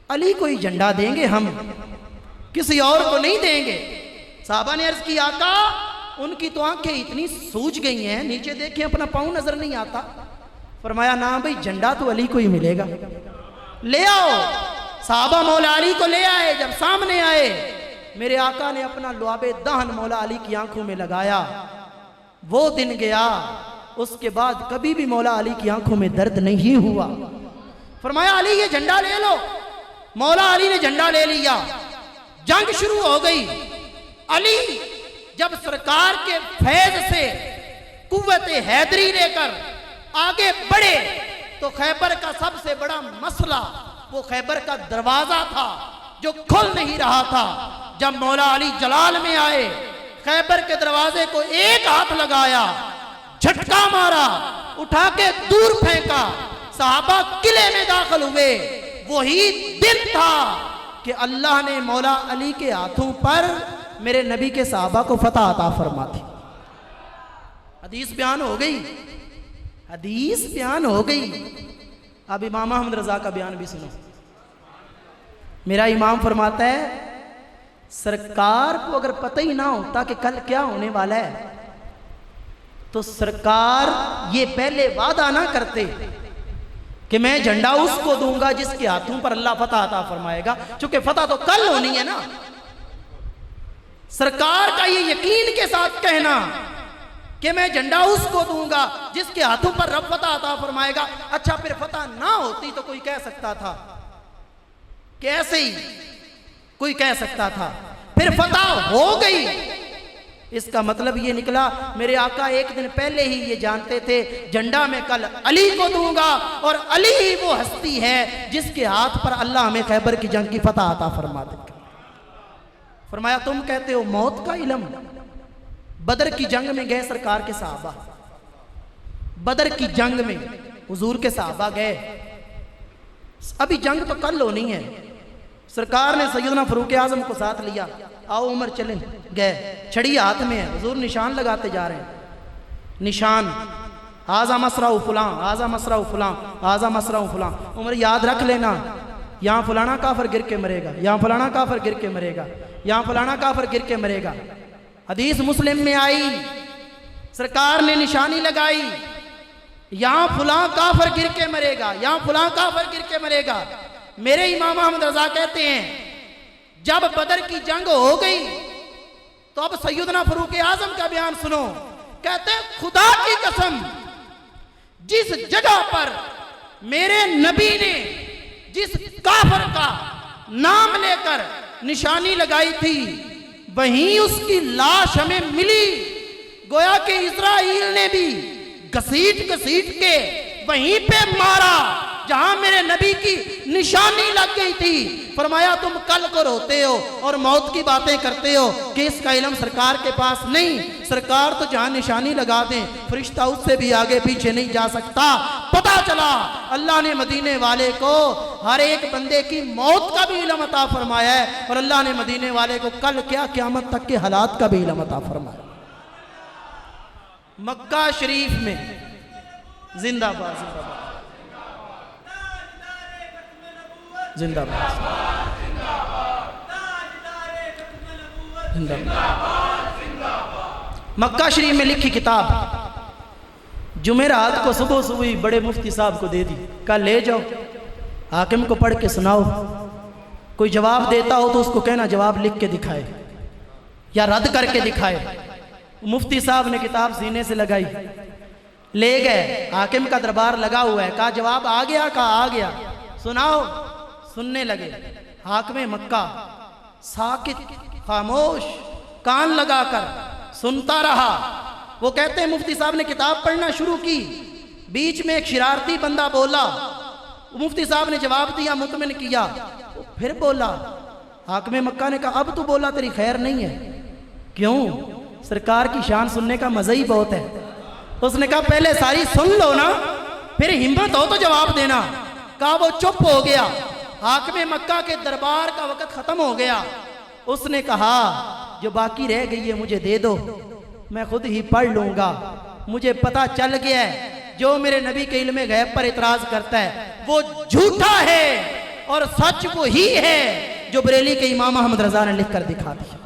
علی کو ہی جھنڈا دیں گے ہم، کسی اور کو نہیں دیں گے. صحابہ نے عرض کی آقا ان کی تو آنکھیں اتنی سوج گئی ہیں، نیچے دیکھیں اپنا پاؤں نظر نہیں آتا. فرمایا نا بھئی جھنڈا تو علی کو ہی ملے گا، لے آؤ. صحابہ مولا علی کو لے آئے. جب سامنے آئے میرے آقا نے اپنا لعاب دہن مولا علی کی آنکھوں میں لگایا. وہ دن گیا، اس کے بعد کبھی بھی مولا علی کی آنکھوں میں درد نہیں ہوا. فرمایا علی یہ جھنڈا لے لو. مولا علی نے جھنڈا لے لیا. جنگ شروع ہو گئی. علی جب سرکار کے فیض سے قوت حیدری لے کر آگے بڑھے تو خیبر کا سب سے بڑا مسئلہ وہ خیبر کا دروازہ تھا جو کھل نہیں رہا تھا. جب مولا علی جلال میں آئے خیبر کے دروازے کو ایک ہاتھ لگایا، جھٹکا مارا، اٹھا کے دور پھینکا. صحابہ قلعے میں داخل ہوئے. وہی دن تھا کہ اللہ نے مولا علی کے ہاتھوں پر میرے نبی کے صحابہ کو فتح عطا فرما دی. حدیث بیان ہو گئی، حدیث بیان ہو گئی. اب امام احمد رضا کا بیان بھی سنو. میرا امام فرماتا ہے سرکار کو اگر پتہ ہی نہ ہوتا کہ کل کیا ہونے والا ہے تو سرکار یہ پہلے وعدہ نہ کرتے کہ میں جھنڈا اس کو دوں گا جس کے ہاتھوں پر اللہ فتح عطا فرمائے گا، چونکہ فتح تو کل ہونی ہے نا. سرکار کا یہ یقین کے ساتھ کہنا کہ میں جھنڈا اس کو دوں گا جس کے ہاتھوں پر رب فتح عطا فرمائے گا. اچھا پھر فتح نہ ہوتی تو کوئی کہہ سکتا تھا کہ ایسے ہی کوئی کہہ سکتا تھا. پھر فتح ہو گئی. اس کا مطلب یہ نکلا میرے آقا ایک دن پہلے ہی یہ جانتے تھے جھنڈا میں کل علی کو دوں گا اور علی ہی وہ ہستی ہے جس کے ہاتھ پر اللہ ہمیں خیبر کی جنگ کی فتح عطا فرما دے گا. فرمایا تم کہتے ہو موت کا علم. بدر کی جنگ میں گئے سرکار کے صحابہ، بدر کی جنگ میں حضور کے صحابہ گئے. ابھی جنگ تو کل ہونی ہے. سرکار نے سیدنا فاروق اعظم کو ساتھ لیا، آؤ عمر چلیں. گئے، چھڑی ہاتھ میں ہے، حضور نشان لگاتے جا رہے ہیں. نشان آزا مسرع فلاں، آزا مسرع فلاں، آزا مسرع فلاں. عمر یاد رکھ لینا یہاں فلانا کافر گر کے مرے گا، یہاں فلانا کافر گر کے مرے گا، یہاں فلانا کافر گر کے مرے گا. حدیث مسلم میں آئی سرکار نے نشانی لگائی یہاں فلاں کافر گر کے مرے گا، یہاں فلاں کافر گر کے مرے گا. میرے امام احمد رضا کہتے ہیں جب بدر کی جنگ ہو گئی تو اب سیدنا فاروق اعظم کا بیان سنو. کہتے ہیں خدا کی قسم جس جگہ پر میرے نبی نے جس کافر کا نام لے کر نشانی لگائی تھی وہیں اس کی لاش ہمیں ملی. گویا کہ اسرائیل نے بھی گھسیٹ گھسیٹ کے وہیں پہ مارا جہاں میرے نبی کی نشانی لگ گئی تھی. فرمایا تم کل کو روتے ہو اور موت کی باتیں کرتے ہو کہ اس کا علم سرکار کے پاس نہیں. سرکار تو جہاں نشانی لگا دیں فرشتہ اس سے بھی آگے پیچھے نہیں جا سکتا. پتا چلا اللہ نے مدینے والے کو ہر ایک بندے کی موت کا بھی علم عطا فرمایا ہے اور اللہ نے مدینے والے کو کل کیا قیامت تک کے حالات کا بھی علم عطا فرمایا. مکہ شریف میں زندہ باد زندہ باد زندہ باد. مکہ شریف میں لکھی کتاب جمعرات کو صبح صبح بڑے مفتی صاحب کو دے دی. کل لے جاؤ حاکم کو پڑھ کے سناؤ. کوئی جواب دیتا ہو تو اس کو کہنا جواب لکھ کے دکھائے یا رد کر کے دکھائے. مفتی صاحب نے کتاب سینے سے لگائی, لے گئے, حاکم کا دربار لگا ہوا ہے. کہا جواب آ گیا؟ کہا آ گیا. سناؤ. سننے لگے. حاکم مکہ ساکت خاموش کان لگا کر سنتا رہا. وہ کہتے ہیں مفتی صاحب نے کتاب پڑھنا شروع کی, بیچ میں ایک شرارتی بندہ بولا. مفتی صاحب نے جواب دیا, مطمئن کیا, پھر بولا. حاکم مکہ نے کہا اب تو بولا تیری خیر نہیں ہے. کیوں؟ سرکار کی شان سننے کا مزہ ہی بہت ہے. اس نے کہا پہلے ساری سن لو نا, پھر ہمت ہو تو جواب دینا. کہا وہ چپ ہو گیا. حاکم مکہ کے دربار کا وقت ختم ہو گیا. اس نے کہا جو باقی رہ گئی ہے مجھے دے دو, میں خود ہی پڑھ لوں گا. مجھے پتا چل گیا ہے جو میرے نبی کے علم غیب پر اعتراض کرتا ہے وہ جھوٹا ہے اور سچ وہی ہے جو بریلی کے امام احمد رضا نے لکھ کر دکھا دیا.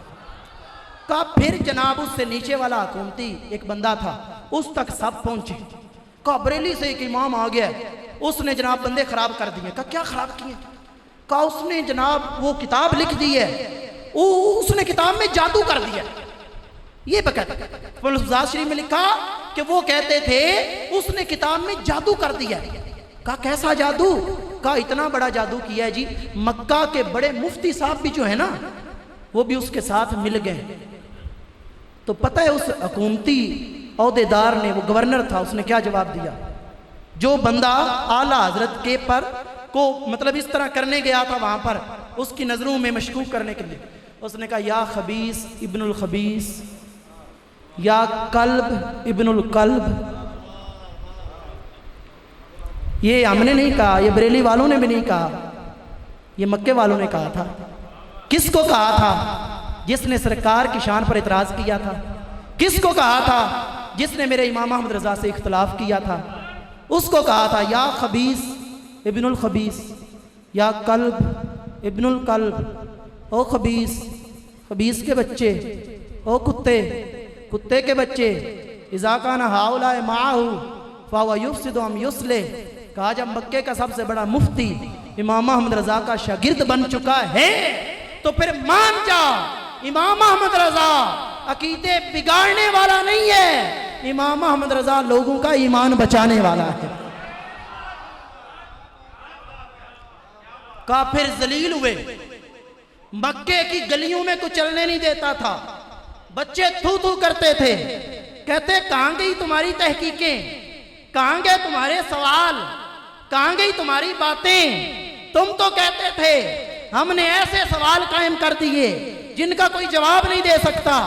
کہا پھر جناب اس سے نیچے والا حکومتی ایک بندہ تھا, اس تک سب پہنچے. کہا بریلی سے ایک امام آ گیا, اس نے جناب بندے خراب کر دیے. کہا کیا خراب کیے؟ کہا اس نے جناب وہ کتاب لکھ دی ہے, اس نے کتاب میں جادو کر دیا. یہ فضاد شریف میں لکھا کہ وہ کہتے تھے اس نے کتاب میں جادو کر دیا. کہا کیسا جادو؟ کہا اتنا بڑا جادو کیا ہے جی, مکہ کے بڑے مفتی صاحب بھی جو ہے نا وہ بھی اس کے ساتھ مل گئے. تو پتہ ہے اس حکومتی عہدے دار نے, وہ گورنر تھا, اس نے کیا جواب دیا؟ جو بندہ اعلیٰ حضرت کے پر کو مطلب اس طرح کرنے گیا تھا وہاں پر اس کی نظروں میں مشکوک کرنے کے لیے, اس نے کہا یا خبیث ابن الخبیث, یا کلب ابن الکلب. یہ ہم نے نہیں کہا, یہ بریلی والوں نے بھی نہیں کہا, یہ مکے والوں نے کہا تھا. کس کو کہا تھا؟ جس نے سرکار کی شان پر اعتراض کیا تھا. کس کو کہا تھا؟ جس نے میرے امام احمد رضا سے اختلاف کیا تھا. اس کو کہا تھا یا خبیث ابن الخبیث, یا کلب ابن الکلب. او خبیث, خبیث کے بچے, او کتے, کتے کے بچے. اذا کان ہؤلاء معہ فہو یفسد ام یصلح. کہا جب مکے کا سب سے بڑا مفتی امام احمد رضا کا شاگرد بن چکا ہے تو پھر مان جا امام احمد رضا عقیدے بگاڑنے والا نہیں ہے, امام احمد رضا لوگوں کا ایمان بچانے والا ہے. کافر ذلیل ہوئے, مکے کی گلیوں میں کچھ چلنے نہیں دیتا تھا. بچے تھو تھو کرتے تھے, کہتے کہاں گئی تمہاری تحقیقیں, کہاں گئے تمہارے سوال, کہاں گئی تمہاری باتیں. تم تو کہتے تھے ہم نے ایسے سوال قائم کر دیے جن کا کوئی جواب نہیں دے سکتا,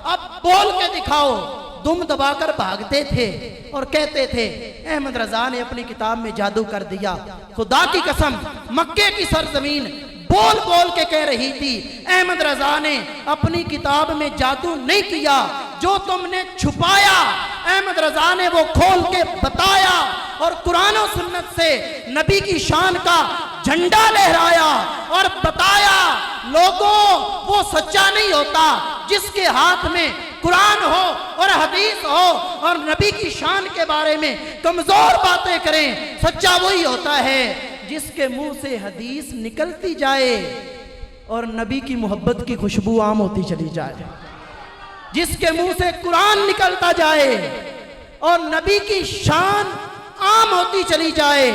اب بول کے دکھاؤ. دم دبا کر بھاگتے تھے اور کہتے تھے احمد رضا نے اپنی کتاب میں جادو کر دیا. خدا کی قسم مکے کی سرزمین بول بول کے کہہ رہی تھی احمد رضا نے اپنی کتاب میں جادو نہیں کیا, جو تم نے چھپایا احمد رضا نے وہ کھول کے بتایا اور قرآن و سنت سے نبی کی شان کا جھنڈا لہرایا اور بتایا لوگوں وہ سچا نہیں ہوتا جس کے ہاتھ میں قرآن ہو اور حدیث ہو اور نبی کی شان کے بارے میں کمزور باتیں کریں. سچا وہی ہوتا ہے جس کے منہ سے حدیث نکلتی جائے اور نبی کی محبت کی خوشبو عام ہوتی چلی جائے, جس کے منہ سے قرآن نکلتا جائے اور نبی کی شان عام ہوتی چلی جائے,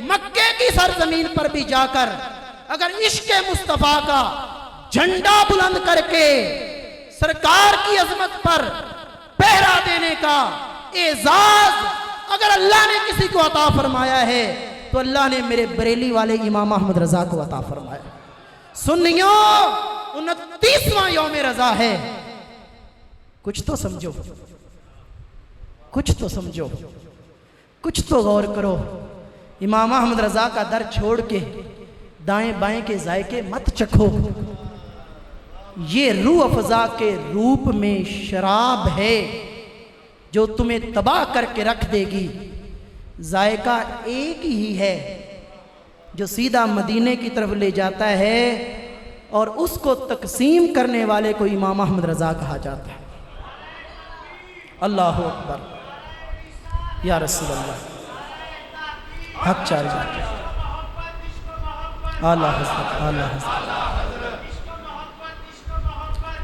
مکے کی سرزمین پر بھی جا کر اگر عشق مصطفیٰ کا جھنڈا بلند کر کے سرکار کی عظمت پر پہرا دینے کا اعزاز اگر اللہ نے کسی کو عطا فرمایا ہے تو اللہ نے میرے بریلی والے امام احمد رضا کو عطا فرمایا. سنیوں 29واں یوم رضا ہے. کچھ تو سمجھو, کچھ تو سمجھو, کچھ تو غور کرو. امام احمد رضا کا در چھوڑ کے دائیں بائیں کے ذائقے مت چکھو. یہ روح افزا کے روپ میں شراب ہے جو تمہیں تباہ کر کے رکھ دے گی. ذائقہ ایک ہی ہے جو سیدھا مدینے کی طرف لے جاتا ہے اور اس کو تقسیم کرنے والے کو امام احمد رضا کہا جاتا ہے. اللہ اکبر یا رسول اللہ. حق چار جاتے اعلیٰ حضرت, اعلیٰ حضرت,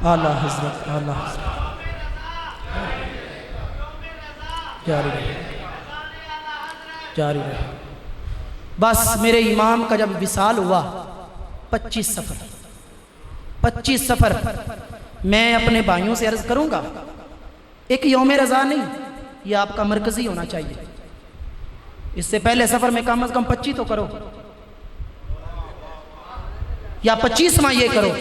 اعلیٰ حضرت, اعلیٰ حضرت. جاری رہے, جاری رہے. بس میرے امام کا جب وصال ہوا 25 سفر میں اپنے بھائیوں سے عرض کروں گا, ایک یوم رضا نہیں, یہ آپ کا مرکزی ہونا چاہیے. اس سے پہلے سفر میں کم از کم 25 تو کرو, یا 25واں یہ کرو.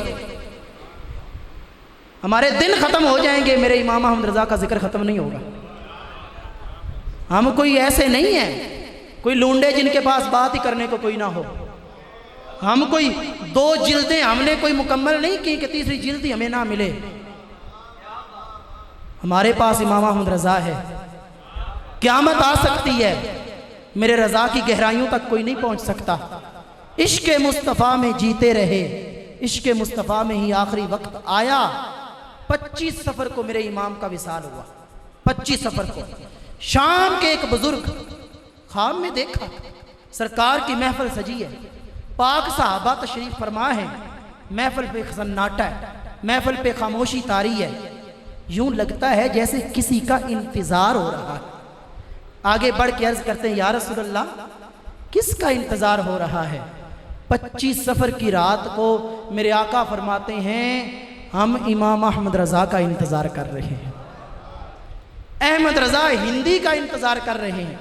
ہمارے دن ختم ہو جائیں گے, میرے امام احمد رضا کا ذکر ختم نہیں ہوگا. ہم کوئی ایسے نہیں ہیں, کوئی لونڈے جن کے پاس بات ہی کرنے کو کوئی نہ ہو. ہم کوئی 2 جلدیں ہم نے کوئی مکمل نہیں کی کہ تیسری جلد ہی ہمیں نہ ملے. ہمارے پاس امام احمد رضا ہے. قیامت آ سکتی ہے, میرے رضا کی گہرائیوں تک کوئی نہیں پہنچ سکتا. عشق مصطفیٰ میں جیتے رہے, عشق مصطفیٰ میں ہی آخری وقت آیا. 25 سفر کو میرے امام کا وصال ہوا. 25 سفر کو شام کے ایک بزرگ خواب میں دیکھا, سرکار کی محفل سجی ہے, پاک صحابہ تشریف فرما ہے, محفل پہ سناٹا ہے, محفل پہ خاموشی طاری ہے. یوں لگتا ہے جیسے کسی کا انتظار ہو رہا ہے. آگے بڑھ کے عرض کرتے ہیں, یا رسول اللہ کس کا انتظار ہو رہا ہے؟ 25 سفر کی رات کو میرے آقا فرماتے ہیں ہم امام احمد رضا کا انتظار کر رہے ہیں. احمد رضا ہندی کا انتظار کر رہے ہیں.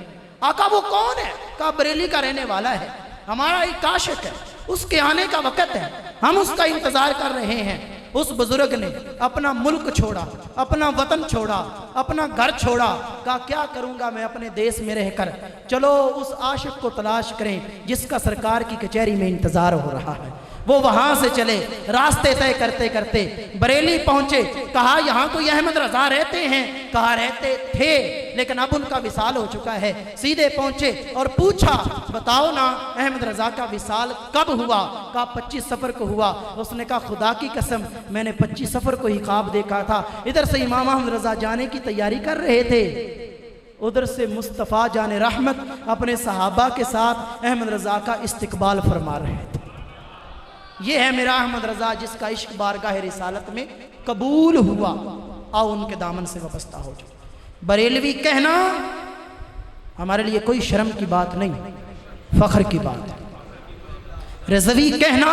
آقا وہ کون ہے؟ کہا بریلی کا رہنے والا ہے, ہمارا ایک عاشق ہے, اس کے آنے کا وقت ہے, ہم اس کا انتظار کر رہے ہیں. اس بزرگ نے اپنا ملک چھوڑا, اپنا وطن چھوڑا, اپنا گھر چھوڑا. کہا کیا کروں گا میں اپنے دیس میں رہ کر, چلو اس عاشق کو تلاش کریں جس کا سرکار کی کچہری میں انتظار ہو رہا ہے. وہ وہاں سے چلے, راستے طے کرتے کرتے بریلی پہنچے. کہا یہاں کوئی احمد رضا رہتے ہیں؟ کہا رہتے تھے لیکن اب ان کا وصال ہو چکا ہے. سیدھے پہنچے اور پوچھا بتاؤ نا احمد رضا کا وصال کب ہوا؟ کہا 25 سفر کو ہوا. اس نے کہا خدا کی قسم میں نے 25 سفر کو ہی خواب دیکھا تھا. ادھر سے امام احمد رضا جانے کی تیاری کر رہے تھے, ادھر سے مصطفیٰ جان رحمت اپنے صحابہ کے ساتھ احمد رضا کا استقبال فرما رہے تھے. یہ ہے میرا احمد رضا جس کا عشق بارگاہ رسالت میں قبول ہوا. آؤ ان کے دامن سے وابستہ ہو جاؤ. بریلوی کہنا ہمارے لیے کوئی شرم کی بات نہیں, فخر کی بات ہے. رضوی کہنا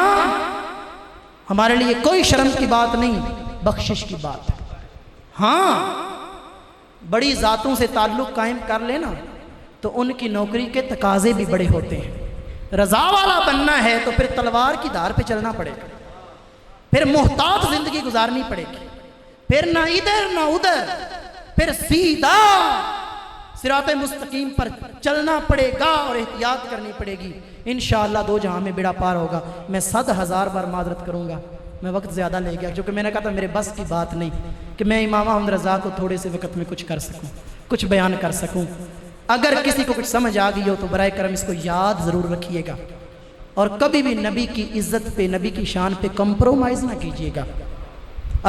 ہمارے لیے کوئی شرم کی بات نہیں, بخشش کی بات ہے. ہاں بڑی ذاتوں سے تعلق قائم کر لینا تو ان کی نوکری کے تقاضے بھی بڑے ہوتے ہیں. رضا والا بننا ہے تو پھر تلوار کی دھار پہ چلنا پڑے گا, پھر محتاط زندگی گزارنی پڑے گی, پھر نہ ادھر نہ ادھر, پھر سیدھا صراط مستقیم پر چلنا پڑے گا اور احتیاط کرنی پڑے گی. انشاءاللہ 2 جہاں میں بیڑا پار ہوگا. میں 100,000 بار معذرت کروں گا, میں وقت زیادہ لے گیا کیونکہ میں نے کہا تھا میرے بس کی بات نہیں کہ میں امام احمد رضا کو تھوڑے سے وقت میں کچھ کر سکوں, کچھ بیان کر سکوں. اگر کسی کو کچھ سمجھ آ گئی ہو تو برائے کرم اس کو یاد ضرور رکھیے گا, اور کبھی بھی نبی کی عزت پہ, نبی کی شان پہ کمپرومائز نہ کیجیے گا.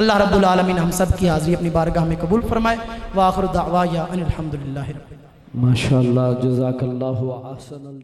اللہ رب العالمین ہم سب کی حاضری اپنی بارگاہ میں قبول فرمائے. وآخر دعوایا ان الحمدللہ رب العالمین. ماشاءاللہ, جزاک اللہ احسن.